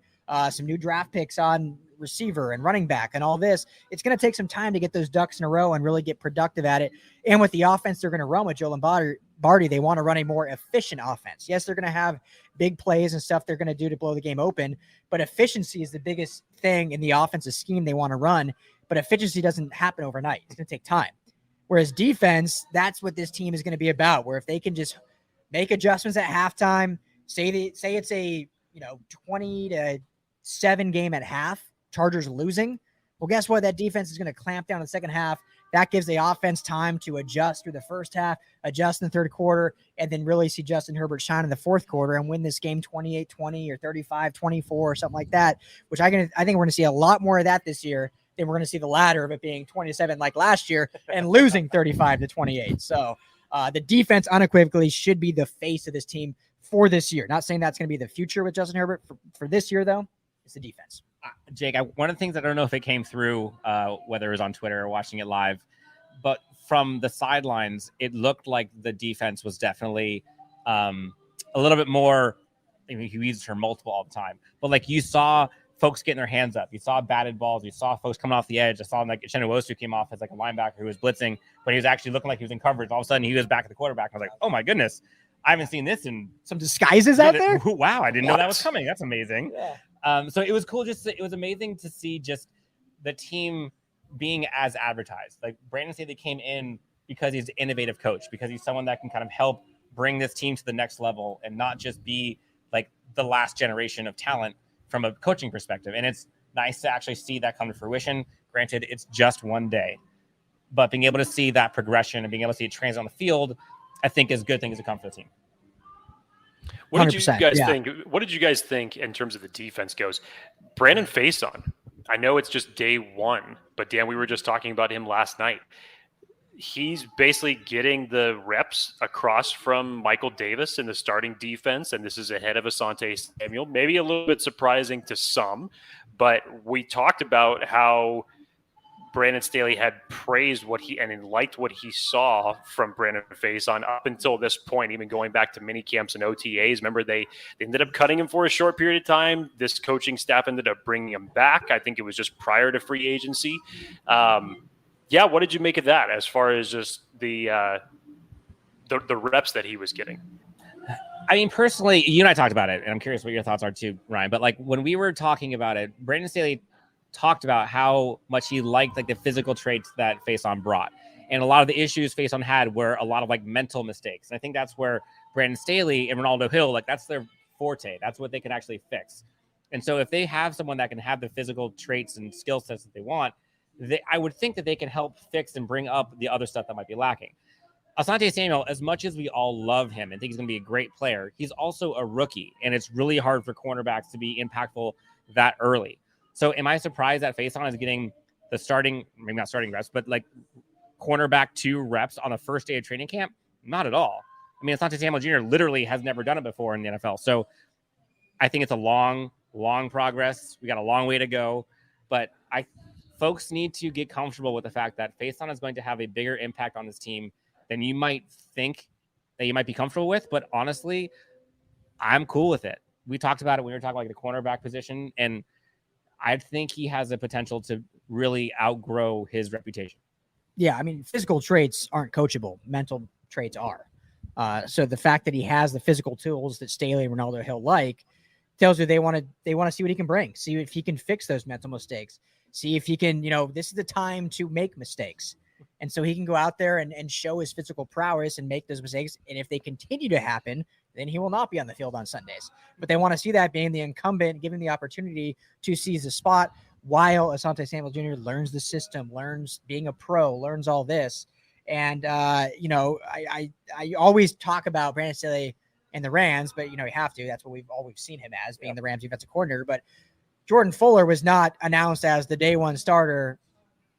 some new draft picks on receiver and running back and all this. It's going to take some time to get those ducks in a row and really get productive at it. And with the offense they're going to run with Joe Lombardi, they want to run a more efficient offense. Yes, they're going to have big plays and stuff they're going to do to blow the game open, but efficiency is the biggest thing in the offensive scheme they want to run. But efficiency doesn't happen overnight. It's going to take time. Whereas defense, that's what this team is going to be about, where if they can just make adjustments at halftime, say it's a 20-7 game at half, Chargers losing. Well, guess what? That defense is going to clamp down in the second half. That gives the offense time to adjust through the first half, adjust in the third quarter, and then really see Justin Herbert shine in the fourth quarter and win this game 28-20 or 35-24 or something like that, which I think we're going to see a lot more of that this year than we're going to see the latter of it being 27 like last year and losing 35-28. So the defense unequivocally should be the face of this team for this year. Not saying that's going to be the future with Justin Herbert. For this year, though, it's the defense. Jake, one of the things I don't know if it came through, whether it was on Twitter or watching it live, but from the sidelines, it looked like the defense was definitely a little bit more. I mean, he uses her multiple all the time, but like you saw folks getting their hands up. You saw batted balls. You saw folks coming off the edge. I saw like Chenowosу came off as like a linebacker who was blitzing, but he was actually looking like he was in coverage. All of a sudden, he was back at the quarterback. I was like, oh my goodness, I haven't seen this in some disguises out there. Wow, I didn't know that was coming. That's amazing. Yeah. So it was cool. It was amazing to see just the team being as advertised. Like Brandon Staley came in because he's an innovative coach, because he's someone that can kind of help bring this team to the next level and not just be like the last generation of talent from a coaching perspective. And it's nice to actually see that come to fruition. Granted, it's just one day, but being able to see that progression and being able to see it translate on the field, I think is good things to come for the team. What did you guys think? What did you guys think in terms of the defense goes? Brandon Faison, I know it's just day one, but Dan, we were just talking about him last night. He's basically getting the reps across from Michael Davis in the starting defense, and this is ahead of Asante Samuel. Maybe a little bit surprising to some, but we talked about how Brandon Staley had praised and liked what he saw from Brandon Faison up until this point, even going back to mini camps and OTAs. Remember, they ended up cutting him for a short period of time. This coaching staff ended up bringing him back. I think it was just prior to free agency. What did you make of that as far as just the reps that he was getting? I mean, personally, you and I talked about it, and I'm curious what your thoughts are too, Ryan. But like when we were talking about it, Brandon Staley talked about how much he liked like the physical traits that Faison brought. And a lot of the issues Faison had were a lot of like mental mistakes. And I think that's where Brandon Staley and Ronaldo Hill, like that's their forte. That's what they can actually fix. And so if they have someone that can have the physical traits and skill sets that they want, I would think that they can help fix and bring up the other stuff that might be lacking. Asante Samuel, as much as we all love him and think he's going to be a great player, he's also a rookie. And it's really hard for cornerbacks to be impactful that early. So am I surprised that Faison is getting the starting, maybe not starting reps, but like cornerback 2 reps on the first day of training camp? Not at all. I mean, Asante Samuel Jr. literally has never done it before in the NFL. So I think it's a long progress. We got a long way to go, but folks need to get comfortable with the fact that Faison is going to have a bigger impact on this team than you might think that you might be comfortable with. But honestly, I'm cool with it. We talked about it when we were talking like the cornerback position, and I think he has the potential to really outgrow his reputation. Yeah, I mean, physical traits aren't coachable. Mental traits are. So the fact that he has the physical tools that Staley and Ronaldo Hill tells you they want to see what he can bring, see if he can fix those mental mistakes, see if he can, this is the time to make mistakes. And so he can go out there and show his physical prowess and make those mistakes. And if they continue to happen, then he will not be on the field on Sundays. But they want to see that being the incumbent, giving the opportunity to seize the spot while Asante Samuel Jr. learns the system, learns being a pro, learns all this. And I always talk about Brandon Staley and the Rams, but you have to. That's what we've always seen him as, being the Rams defensive coordinator. But Jordan Fuller was not announced as the day one starter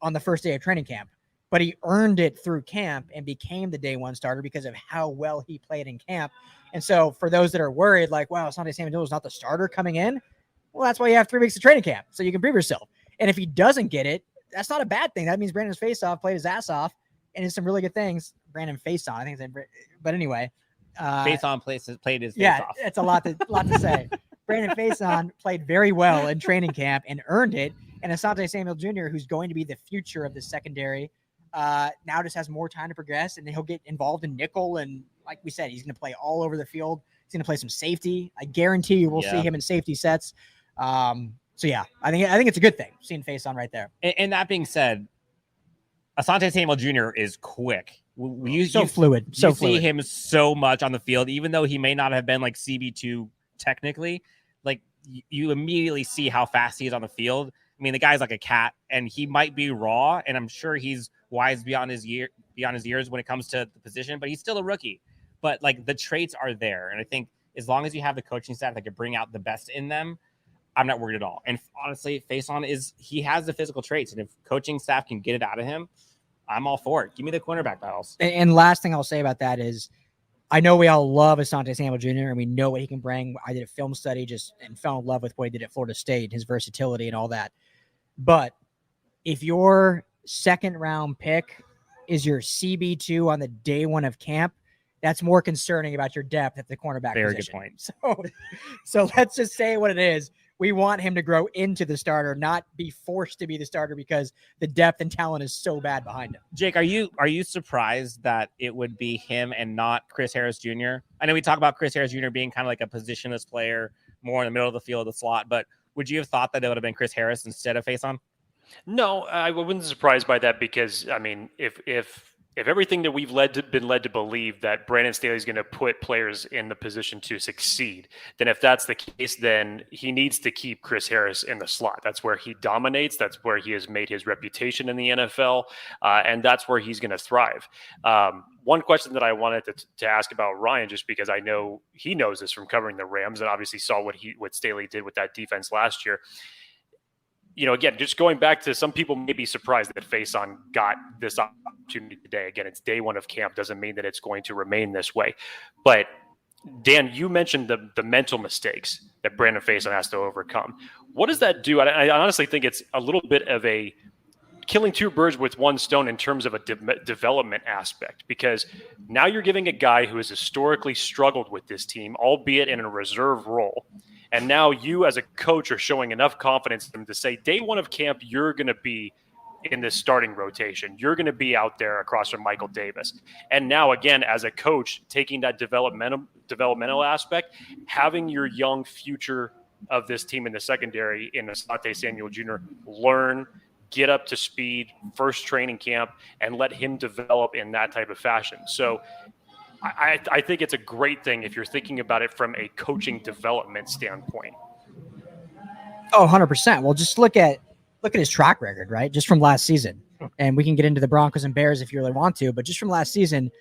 on the first day of training camp, but he earned it through camp and became the day one starter because of how well he played in camp. And so for those that are worried, like, wow, Asante Samuel is not the starter coming in. Well, that's why you have 3 weeks of training camp, so you can prove yourself. And if he doesn't get it, that's not a bad thing. That means Brandon's face-off played his ass off and did some really good things. Brandon face-on, I think. But anyway. Face-on played his face-off. Yeah, it's a lot to say. Brandon Faison played very well in training camp and earned it. And Asante Samuel Jr., who's going to be the future of the secondary, now just has more time to progress, and he'll get involved in nickel. And like we said, he's going to play all over the field. He's going to play some safety. I guarantee you we'll see him in safety sets. So yeah, I think it's a good thing seeing Faison right there. And that being said, Asante Samuel Jr. is quick. You fluid. You see him so much on the field, even though he may not have been like CB2 technically. Like you immediately see how fast he is on the field. I mean, the guy's like a cat, and he might be raw, and I'm sure he's wise beyond his years when it comes to the position, but he's still a rookie. But like the traits are there, and I think as long as you have the coaching staff that can bring out the best in them, I'm not worried at all. And honestly, he has the physical traits, and if coaching staff can get it out of him, I'm all for it. Give me the cornerback battles. And last thing I'll say about that is, I know we all love Asante Samuel Jr. and we know what he can bring. I did a film study and fell in love with what he did at Florida State, his versatility and all that. But if your second round pick is your CB2 on the day one of camp, that's more concerning about your depth at the cornerback position. Very good point. So let's just say what it is. We want him to grow into the starter, not be forced to be the starter because the depth and talent is so bad behind him. Jake, are you surprised that it would be him and not Chris Harris Jr.? I know we talk about Chris Harris Jr. being kind of like a positionless player, more in the middle of the field, the slot, but would you have thought that it would have been Chris Harris instead of Faison? No, I wasn't surprised by that because, I mean, if everything that we've been led to believe that Brandon Staley is going to put players in the position to succeed, then if that's the case, then he needs to keep Chris Harris in the slot. That's where he dominates. That's where he has made his reputation in the NFL, and that's where he's going to thrive. One question that I wanted to ask about Ryan, just because I know he knows this from covering the Rams and obviously saw what Staley did with that defense last year. You know, again, just going back to some people may be surprised that Faison got this opportunity today. Again, it's day one of camp. Doesn't mean that it's going to remain this way. But Dan, you mentioned the mental mistakes that Brandon Faison has to overcome. What does that do? I honestly think it's a little bit of a killing two birds with one stone in terms of a development aspect, because now you're giving a guy who has historically struggled with this team, albeit in a reserve role. And now you as a coach are showing enough confidence in him to say, day one of camp, you're going to be in this starting rotation. You're going to be out there across from Michael Davis. And now, again, as a coach, taking that developmental aspect, having your young future of this team in the secondary in Asante Samuel Jr. learn, get up to speed, first training camp, and let him develop in that type of fashion. So I think it's a great thing if you're thinking about it from a coaching development standpoint. Oh, 100%. Well, just look at his track record, right? Just from last season. And we can get into the Broncos and Bears if you really want to, but just from last season,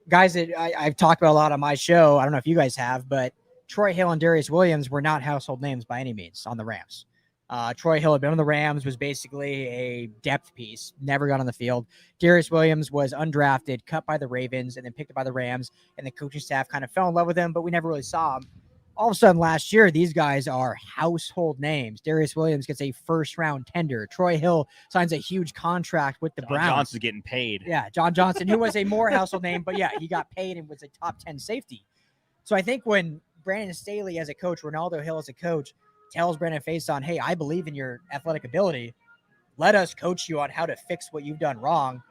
guys that I've talked about a lot on my show, I don't know if you guys have, but Troy Hill and Darius Williams were not household names by any means on the Rams. Troy Hill had been on the Rams, was basically a depth piece, never got on the field. Darius Williams was undrafted, cut by the Ravens, and then picked up by the Rams, and the coaching staff kind of fell in love with him, but we never really saw him. All of a sudden last year, these guys are household names. Darius Williams gets a first-round tender. Troy Hill signs a huge contract with the Browns. John Johnson's getting paid. Yeah, John Johnson, who was a more household name, but yeah, he got paid and was a top 10 safety. So I think when Brandon Staley as a coach, Ronaldo Hill as a coach, tells Brandon Faison, hey, I believe in your athletic ability. Let us coach you on how to fix what you've done wrong.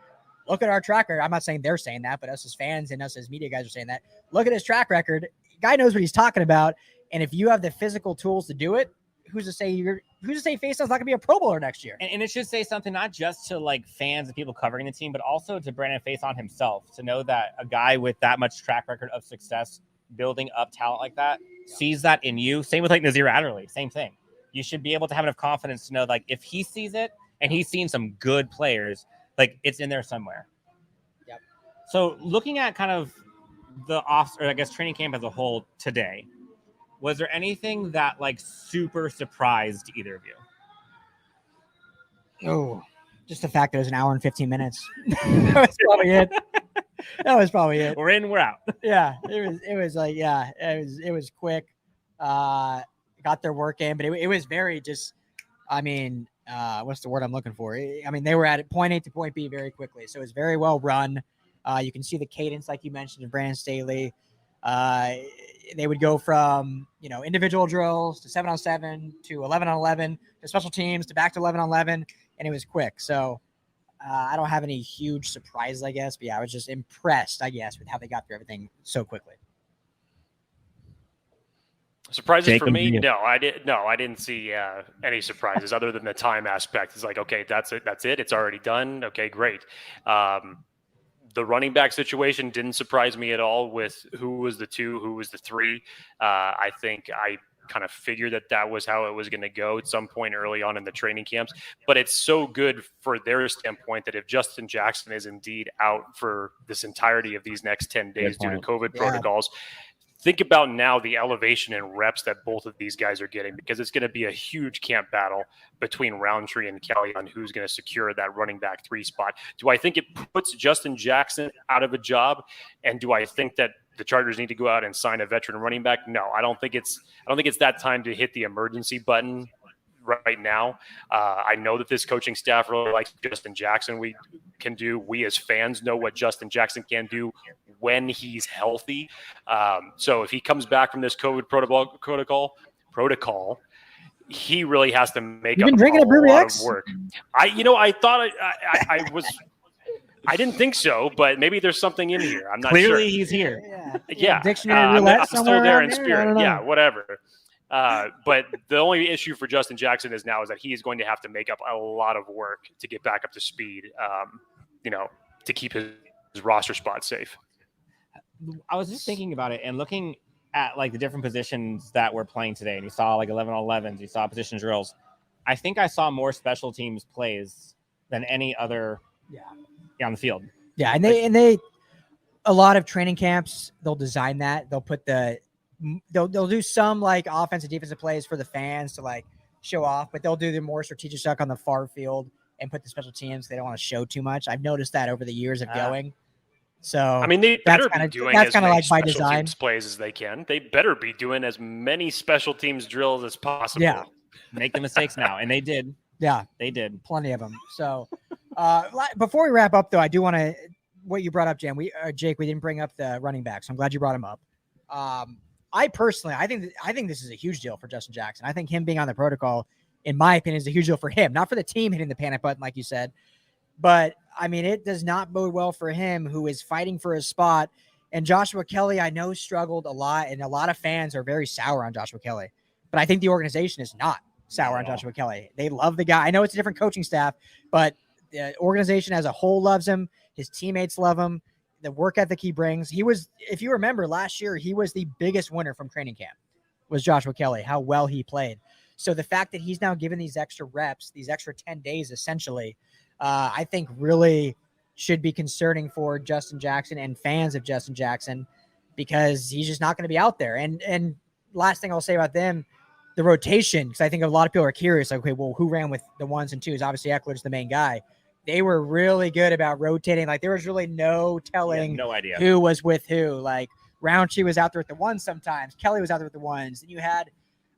Look at our track record. I'm not saying they're saying that, but us as fans and us as media guys are saying that. Look at his track record. Guy knows what he's talking about. And if you have the physical tools to do it, who's to say Faison's not going to be a Pro Bowler next year? And it should say something not just to like fans and people covering the team, but also to Brandon Faison himself, to know that a guy with that much track record of success building up talent like that sees that in you. Same with like Nazir Adderley, same thing. You should be able to have enough confidence to know, like, if he sees it and he's seen some good players, like it's in there somewhere. So looking at kind of the training camp as a whole today, was there anything that like super surprised either of you? Oh, just the fact that it was an hour and 15 minutes. That was probably it. That was probably it. We're in, we're out. Yeah, it was like, yeah, it was quick. Got their work in, but it was very just, I mean, what's the word I'm looking for? I mean, they were at point A to point B very quickly. So it was very well run. You can see the cadence, like you mentioned, of Brandon Staley. They would go from, individual drills to 7-on-7 to 11-on-11 to special teams to back to 11-on-11. And it was quick. So I don't have any huge surprises, I guess. But yeah, I was just impressed, I guess, with how they got through everything so quickly. Surprises Jake, for me? No, I didn't see any surprises other than the time aspect. It's like, okay, that's it. It's already done. Okay, great. The running back situation didn't surprise me at all with who was the 2, who was the 3. I think I kind of figured that was how it was going to go at some point early on in the training camps. But it's so good for their standpoint that if Justin Jackson is indeed out for this entirety of these next 10 days due to COVID protocols, think about now the elevation and reps that both of these guys are getting, because it's going to be a huge camp battle between Roundtree and Kelly on who's going to secure that running back 3 spot. Do I think it puts Justin Jackson out of a job? And do I think that the Chargers need to go out and sign a veteran running back? No, I don't think it's that time to hit the emergency button right now. I know that this coaching staff really likes Justin Jackson. We as fans know what Justin Jackson can do when he's healthy. So if he comes back from this COVID protocol, he really has to make up a lot of work. I thought I didn't think so, but maybe there's something in here. I'm not sure. Clearly he's here. Yeah. Dictionary roulette I'm still there in spirit. Yeah, whatever. But the only issue for Justin Jackson is that he is going to have to make up a lot of work to get back up to speed, to keep his roster spot safe. I was just thinking about it and looking at like the different positions that we're playing today. And you saw like 11-on-11s, you saw position drills. I think I saw more special teams plays than any other on the field. Yeah. And they a lot of training camps, they'll design that. They'll put they'll do some like offensive defensive plays for the fans to like show off, but they'll do the more strategic stuff on the far field and put the special teams. They don't want to show too much. I've noticed that over the years of going. So I mean, they better be doing as many like by special design teams plays as they can. They better be doing as many special teams drills as possible. Yeah. Make the mistakes now. And they did. Yeah, they did. Plenty of them. So before we wrap up though, I do want to, what you brought up, Jake, we didn't bring up the running back. So I'm glad you brought him up. I personally, I think this is a huge deal for Justin Jackson. I think him being on the protocol, in my opinion, is a huge deal for him, not for the team hitting the panic button, like you said, but I mean, it does not bode well for him, who is fighting for his spot. And Joshua Kelly, I know, struggled a lot, and a lot of fans are very sour on Joshua Kelly, but I think the organization is not sour on Joshua Kelly. They love the guy. I know it's a different coaching staff, but the organization as a whole loves him. His teammates love him. The work ethic he brings. He was, if you remember last year, he was the biggest winner from training camp, was Joshua Kelly, how well he played. So the fact that he's now given these extra reps, these extra 10 days, essentially, I think really should be concerning for Justin Jackson and fans of Justin Jackson, because he's just not going to be out there. And last thing I'll say about them, the rotation, because I think a lot of people are curious, like, okay, well, who ran with the 1s and 2s? Obviously, Eckler's the main guy. They were really good about rotating. Like, there was really no telling no idea who was with who. Like, Roundtree was out there with the 1s sometimes. Kelly was out there with the 1s. And you had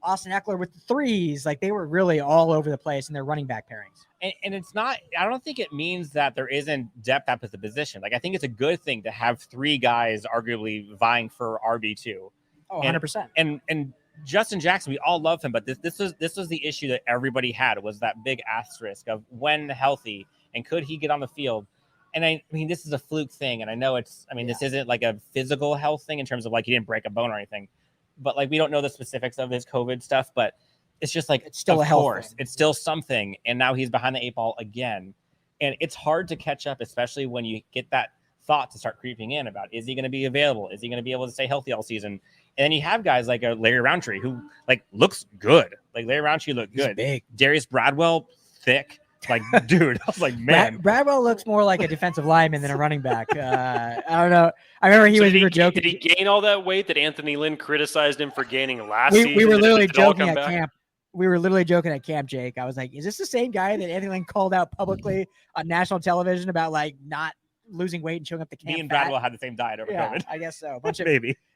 Austin Eckler with the 3s. Like, they were really all over the place in their running back pairings. And it's not, I don't think it means that there isn't depth at the position. Like, I think it's a good thing to have 3 guys arguably vying for RB2. Oh, 100%. And Justin Jackson, we all love him, but this was the issue that everybody had, was that big asterisk of when healthy and could he get on the field. And I mean, this is a fluke thing, and I know this isn't like a physical health thing in terms of like he didn't break a bone or anything, but like we don't know the specifics of his COVID stuff, but it's just like it's still a health thing. It's still something, and now he's behind the 8 ball again, and it's hard to catch up, especially when you get that thought to start creeping in about, is he going to be available? Is he going to be able to stay healthy all season? And then you have guys like Larry Roundtree, who like looks good. Like Larry Roundtree looked good. Big. Darius Bradwell, thick. Like, dude, I was like, man. Bradwell looks more like a defensive lineman than a running back. I don't know. I remember we were joking. Did he gain all that weight that Anthony Lynn criticized him for gaining last season? We were literally joking at camp. We were literally joking at camp, Jake. I was like, is this the same guy that Anthony Lynn called out publicly on national television about like not losing weight and showing up the camp? Me and Bradwell had the same diet over COVID. I guess so.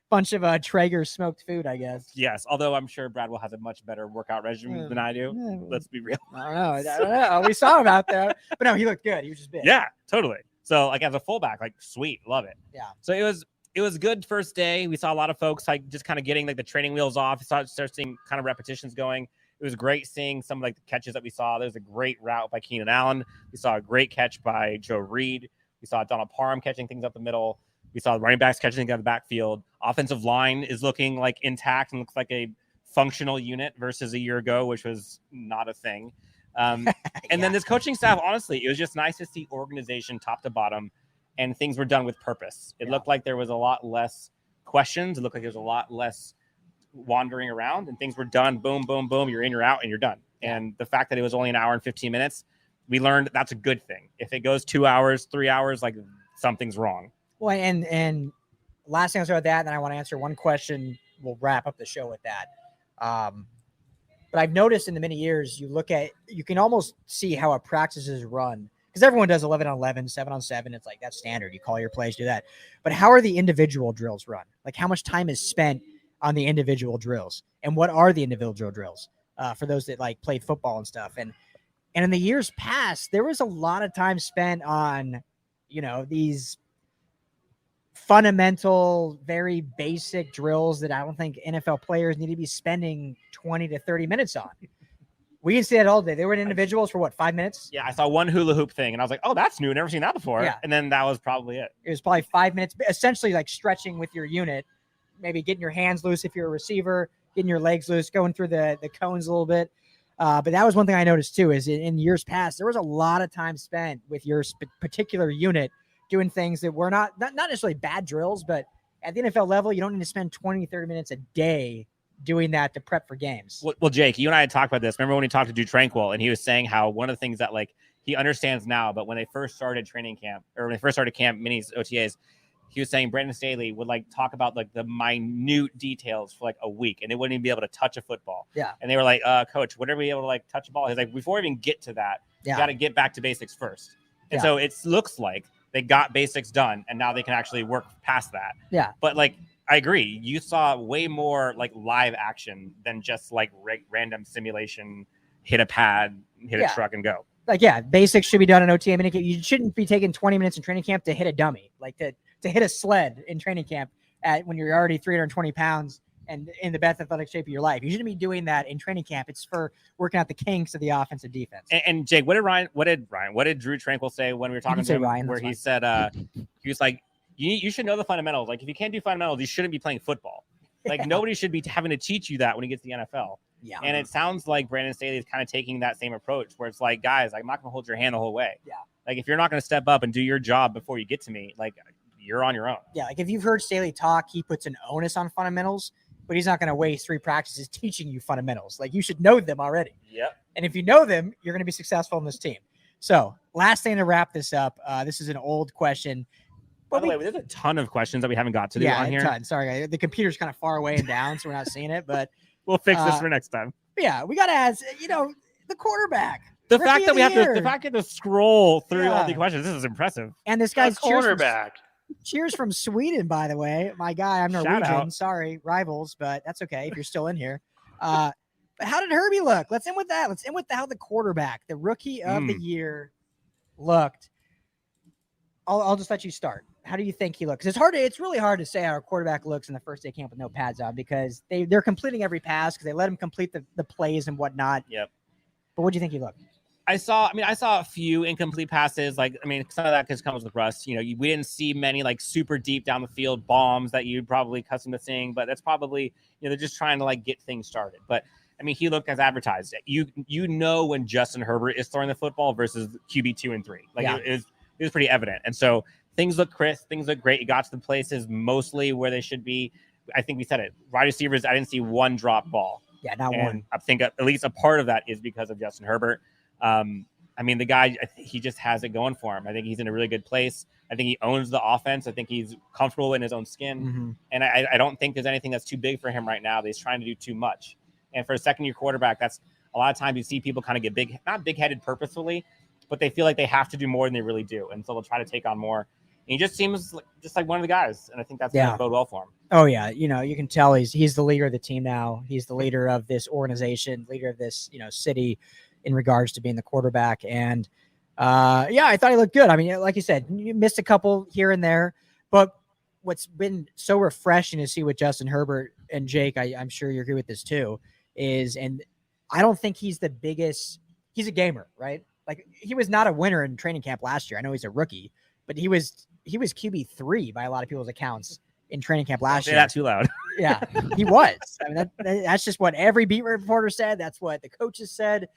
Bunch of Traeger smoked food, I guess. Yes, although I'm sure Bradwell has a much better workout regimen than I do. Let's be real. I don't know. We saw him out there, but no, he looked good. He was just big. Yeah, totally. So like as a fullback, like sweet, love it. Yeah. So it was good first day. We saw a lot of folks like just kind of getting like the training wheels off. Start seeing kind of repetitions going. It was great seeing some of like the catches that we saw. There was a great route by Keenan Allen. We saw a great catch by Joe Reed. We saw Donald Parham catching things up the middle. We saw the running backs catching things out of the backfield. Offensive line is looking like intact and looks like a functional unit versus a year ago, which was not a thing. And then this coaching staff, honestly, it was just nice to see organization top to bottom and things were done with purpose. It looked like there was a lot less questions. It looked like there was a lot less wandering around and things were done. Boom, boom, boom. You're in, you're out, and you're done. And the fact that it was only an hour and 15 minutes, we learned that's a good thing. If it goes 2 hours, 3 hours, like something's wrong. Well, and last thing I'll say about that, and then I want to answer one question. We'll wrap up the show with that. But I've noticed in the many years, you can almost see how a practice is run because everyone does 11-on-11, 7-on-7. It's like that's standard. You call your plays, do that. But how are the individual drills run? Like how much time is spent on the individual drills, and what are the individual drills for those that like played football and stuff? And in the years past, there was a lot of time spent on, these fundamental, very basic drills that I don't think NFL players need to be spending 20 to 30 minutes on. We can see that all day. They were in individuals for 5 minutes? Yeah, I saw one hula hoop thing and I was like, oh, that's new. Never seen that before. Yeah. And then that was probably it. It was probably 5 minutes, essentially like stretching with your unit, maybe getting your hands loose if you're a receiver, getting your legs loose, going through the cones a little bit. But that was one thing I noticed too, is in years past, there was a lot of time spent with your particular unit doing things that were not necessarily bad drills, but at the NFL level, you don't need to spend 20, 30 minutes a day doing that to prep for games. Well, Jake, you and I had talked about this. Remember when we talked to Drew Tranquil and he was saying how one of the things that like he understands now, but when they first started training camp or when they first started camp minis OTAs, he was saying Brandon Staley would like talk about like the minute details for like a week and they wouldn't even be able to touch a football. Yeah. And they were like, coach, would we be able to like touch a ball? He's like, before we even get to that, you got to get back to basics first. And so it looks like they got basics done and now they can actually work past that. Yeah. But like, I agree. You saw way more like live action than just like random simulation, hit a pad, hit a truck and go. Like, basics should be done in OTA minicamp. You shouldn't be taking 20 minutes in training camp to hit a dummy, like to hit a sled in training camp when you're already 320 pounds and in the best athletic shape of your life. You shouldn't be doing that in training camp. It's for working out the kinks of the offensive defense. And Jake, what did Drew Tranquil say when we were talking to him? Ryan, where he said, he was like, you should know the fundamentals. Like if you can't do fundamentals, you shouldn't be playing football. Like nobody should be having to teach you that when he gets to the NFL. Yeah. And it sounds like Brandon Staley is kind of taking that same approach where it's like, guys, I'm not going to hold your hand the whole way. Yeah. Like if you're not going to step up and do your job before you get to me, like you're on your own. Yeah. Like if you've heard Staley talk, he puts an onus on fundamentals, but he's not going to waste 3 practices teaching you fundamentals. Like you should know them already. Yep. And if you know them, you're going to be successful in this team. So last thing to wrap this up. This is an old question. By the way, there's a ton of questions that we haven't got to do on here. Yeah, sorry, guys. The computer's kind of far away and down, so we're not seeing it. But we'll fix this for next time. Yeah, we got to ask, the quarterback. The fact that we have to scroll through all the questions, this is impressive. And this guy's quarterback. Cheers from Sweden, by the way. My guy, I'm Norwegian. Sorry, rivals, but that's okay if you're still in here. But how did Herbie look? Let's end with that. Let's end with how the quarterback, the rookie of the year, looked. I'll just let you start. How do you think he looks? It's really hard to say how a quarterback looks in the first day camp with no pads on because they're completing every pass because they let him complete the plays and whatnot. Yep. But what do you think he looked? I saw a few incomplete passes. Some of that just comes with rust. We didn't see many like super deep down the field bombs that you'd probably accustomed to seeing, but that's probably, they're just trying to like get things started. But he looked as advertised. You know when Justin Herbert is throwing the football versus QB 2 and 3. It was pretty evident. And so things look crisp, things look great. He got to the places mostly where they should be. I think we said it. Wide receivers, I didn't see one drop ball. Yeah, not one. I think at least a part of that is because of Justin Herbert. I mean, the guy, he just has it going for him. I think he's in a really good place. I think he owns the offense. I think he's comfortable in his own skin. Mm-hmm. And I don't think there's anything that's too big for him right now that he's trying to do too much. And for a second-year quarterback, that's a lot of times you see people kind of get not big-headed purposefully, but they feel like they have to do more than they really do. And so they'll try to take on more. And he just seems just like one of the guys. And I think that's going to bode well for him. Oh, yeah. You can tell he's the leader of the team now. He's the leader of this organization, leader of this, city in regards to being the quarterback. And I thought he looked good. I mean, like you said, you missed a couple here and there, but what's been so refreshing to see with Justin Herbert and Jake, I'm sure you agree with this too, and I don't think he's the biggest, he's a gamer, right? Like he was not a winner in training camp last year. I know he's a rookie, but he was QB3 by a lot of people's accounts in training camp last year. Not too loud. Yeah, he was. I mean, that's just what every beat reporter said. That's what the coaches said.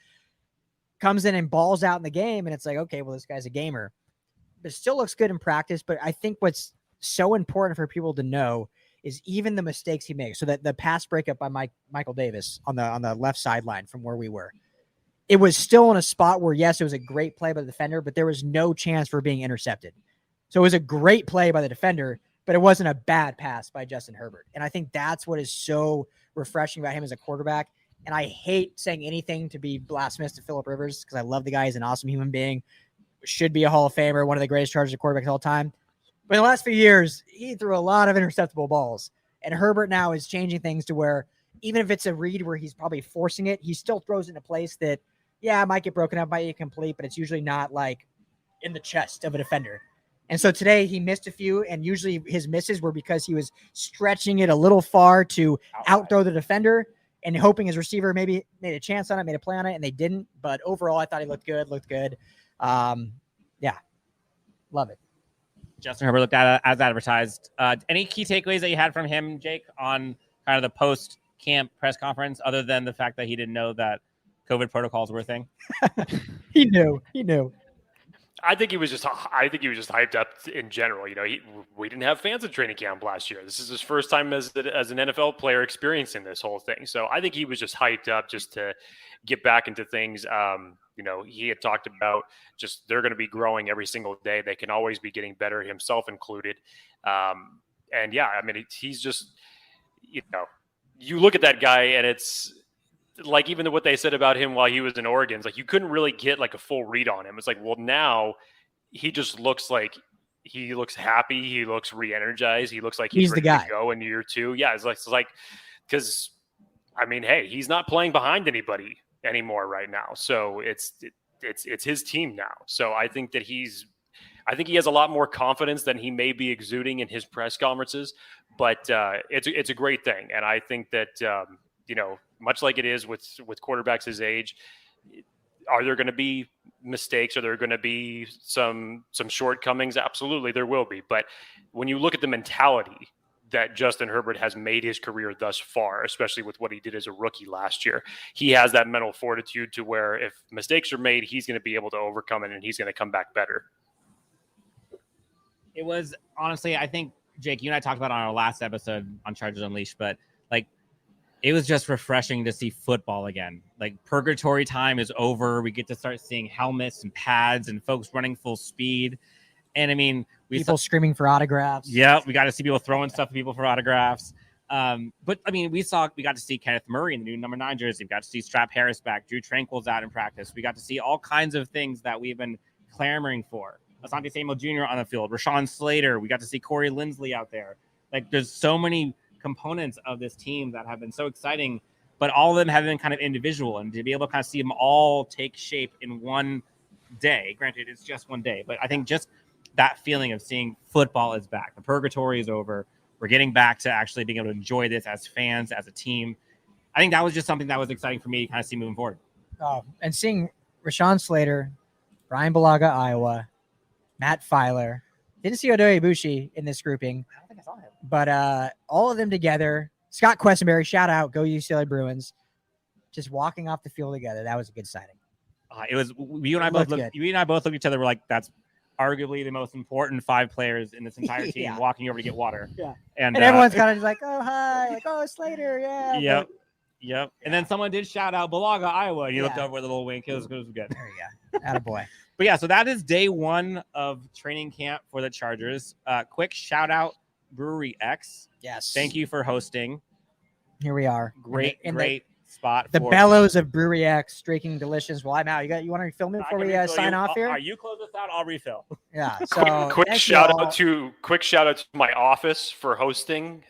Comes in and balls out in the game, and it's like, okay, well, this guy's a gamer. But it still looks good in practice. But I think what's so important for people to know is even the mistakes he makes. So that the pass breakup by Michael Davis on the left sideline from where we were, it was still in a spot where, yes, it was a great play by the defender, but there was no chance for being intercepted. So it was a great play by the defender, but it wasn't a bad pass by Justin Herbert. And I think that's what is so refreshing about him as a quarterback. And I hate saying anything to be blasphemous to Phillip Rivers because I love the guy. He's an awesome human being, should be a Hall of Famer, one of the greatest Chargers quarterbacks of all time. But in the last few years, he threw a lot of interceptable balls. And Herbert now is changing things to where even if it's a read where he's probably forcing it, he still throws it in a place that, it might get broken up, might get complete, but it's usually not like in the chest of a defender. And so today he missed a few, and usually his misses were because he was stretching it a little far to outthrow the defender and hoping his receiver maybe made a chance on it, made a play on it, and they didn't. But overall, I thought he looked good. Love it. Justin Herbert looked at as advertised. Any key takeaways that you had from him, Jake, on kind of the post-camp press conference, other than the fact that he didn't know that COVID protocols were a thing? He knew. I think he was just hyped up in general. We didn't have fans at training camp last year. This is his first time as an NFL player experiencing this whole thing. So I think he was just hyped up just to get back into things. He had talked about just they're going to be growing every single day. They can always be getting better, himself included. He's just, you look at that guy and it's like even what they said about him while he was in Oregon, it's like you couldn't really get like a full read on him. It's like, well, now he just looks like he looks happy. He looks re-energized. He looks like he's ready to go in year two. Yeah, it's like because hey, he's not playing behind anybody anymore right now. So it's his team now. So I think that he has a lot more confidence than he may be exuding in his press conferences. But it's a great thing, and I think that much like it is with quarterbacks his age, are there going to be mistakes? Are there going to be some shortcomings? Absolutely, there will be. But when you look at the mentality that Justin Herbert has made his career thus far, especially with what he did as a rookie last year, he has that mental fortitude to where if mistakes are made, he's going to be able to overcome it and he's going to come back better. It was honestly, I think, Jake, you and I talked about it on our last episode on Chargers Unleashed, but it was just refreshing to see football again. Like purgatory time is over. We get to start seeing helmets and pads and folks running full speed. And people screaming for autographs. Yeah, we got to see people throwing stuff at people for autographs. We got to see Kenneth Murray in the new number 9 jersey. We got to see Strap Harris back. Drew Tranquil's out in practice. We got to see all kinds of things that we've been clamoring for. Asante Samuel Jr. on the field. Rashawn Slater. We got to see Corey Lindsley out there. Like there's so many components of this team that have been so exciting, but all of them have been kind of individual, and to be able to kind of see them all take shape in one day. Granted, it's just one day, but I think just that feeling of seeing football is back. The purgatory is over. We're getting back to actually being able to enjoy this as fans, as a team. I think that was just something that was exciting for me to kind of see moving forward. Oh, and seeing Rashawn Slater, Brian Bulaga, Iowa, Matt Filer. Didn't see Odoye Ibushi in this grouping. I don't think I saw him. But all of them together, Scott Questenberry, shout out, go UCLA Bruins, just walking off the field together. That was a good signing. It was you and I both looked at each other. We're like, that's arguably the most important 5 players in this entire team walking over to get water. Yeah. And everyone's kind of like, oh, hi, like, oh, Slater. Yeah. Yep. Yep. And then someone did shout out Balaga, Iowa. And you looked Yeah. over with a little wink. It was good. There you go. Attaboy. But yeah, so that is day 1 of training camp for the Chargers. Quick shout out Brewery X. Yes. Thank you for hosting. Here we are. Great, In great spot. the for bellows of Brewery X, streaking delicious. Well, I'm out. You want to film it I before can we refill sign you. off here? Are you close this out? I'll refill. Yeah. So quick thank you shout all. out to my office for hosting.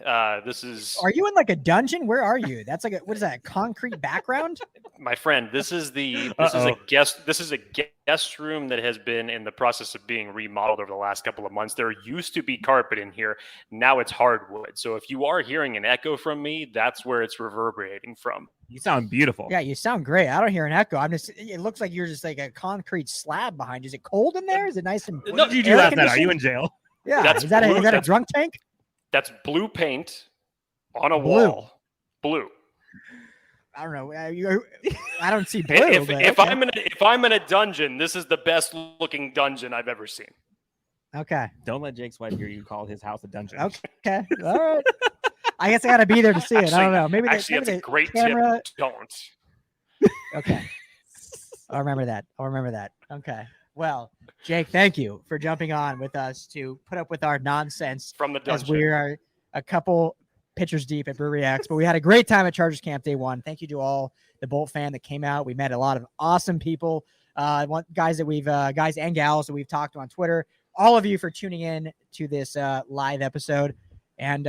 This is Are you in like a dungeon? Where are you? That's like what is that? A concrete background? my friend. This is a guest room that has been in the process of being remodeled over the last couple of months. There used to be carpet in here. Now it's hardwood. So if you are hearing an echo from me, that's where it's reverberating from. You sound beautiful. Yeah, you sound great. I don't hear an echo. It looks like you're just like a concrete slab behind you. Is it cold in there? Is it nice and What did you do air last night? Are conditioned? you in jail? Yeah. That's Is that blue. a That's- drunk tank? That's blue paint on a Blue. wall. Blue. I don't know. I don't see blue. If but if I'm in a dungeon, this is the best looking dungeon I've ever seen. okay. Don't let Jake's wife hear you call his house a dungeon. Okay. All right. I guess I got to be there to see it. I don't know. Maybe That's maybe a great camera. tip. Don't. Okay. I'll remember that. Okay. Well, Jake, thank you for jumping on with us to put up with our nonsense From the as dungeon. we are a couple pitchers deep at Brewery X. But we had a great time at Chargers Camp day 1. Thank you to all the Bolt fan that came out. We met a lot of awesome people, guys and gals that we've talked to on Twitter. All of you for tuning in to this live episode. And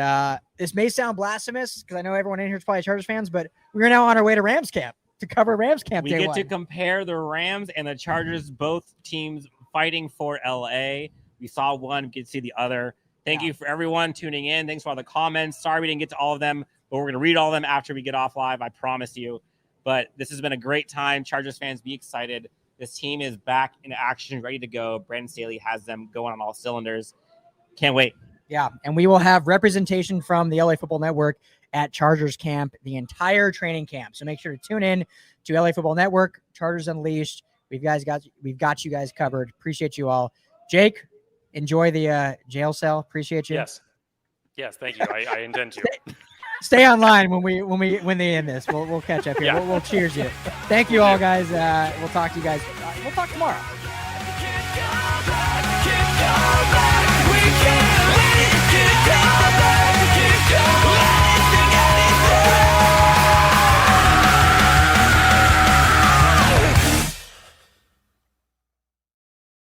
this may sound blasphemous because I know everyone in here is probably Chargers fans, but we're now on our way to Rams camp to cover Rams camp We day get 1. to compare the Rams and the Chargers, both teams fighting for LA. We saw one, we get to see the other. Thank you for everyone tuning in. Thanks for all the comments. Sorry we didn't get to all of them, but we're going to read all of them after we get off live. I promise you. But this has been a great time. Chargers fans, be excited. This team is back in action, ready to go. Brandon Staley has them going on all cylinders. Can't wait. Yeah, and we will have representation from the LA Football Network at Chargers camp, the entire training camp. So make sure to tune in to LA Football Network, Chargers Unleashed. We've got you guys covered. Appreciate you all. Jake, enjoy the jail cell. Appreciate you. Yes, thank you. I intend to. Stay online when they end this. We'll catch up here. Yeah. We'll cheers you. Thank you all, guys. We'll talk to you guys. We'll talk tomorrow. We can't let it go back.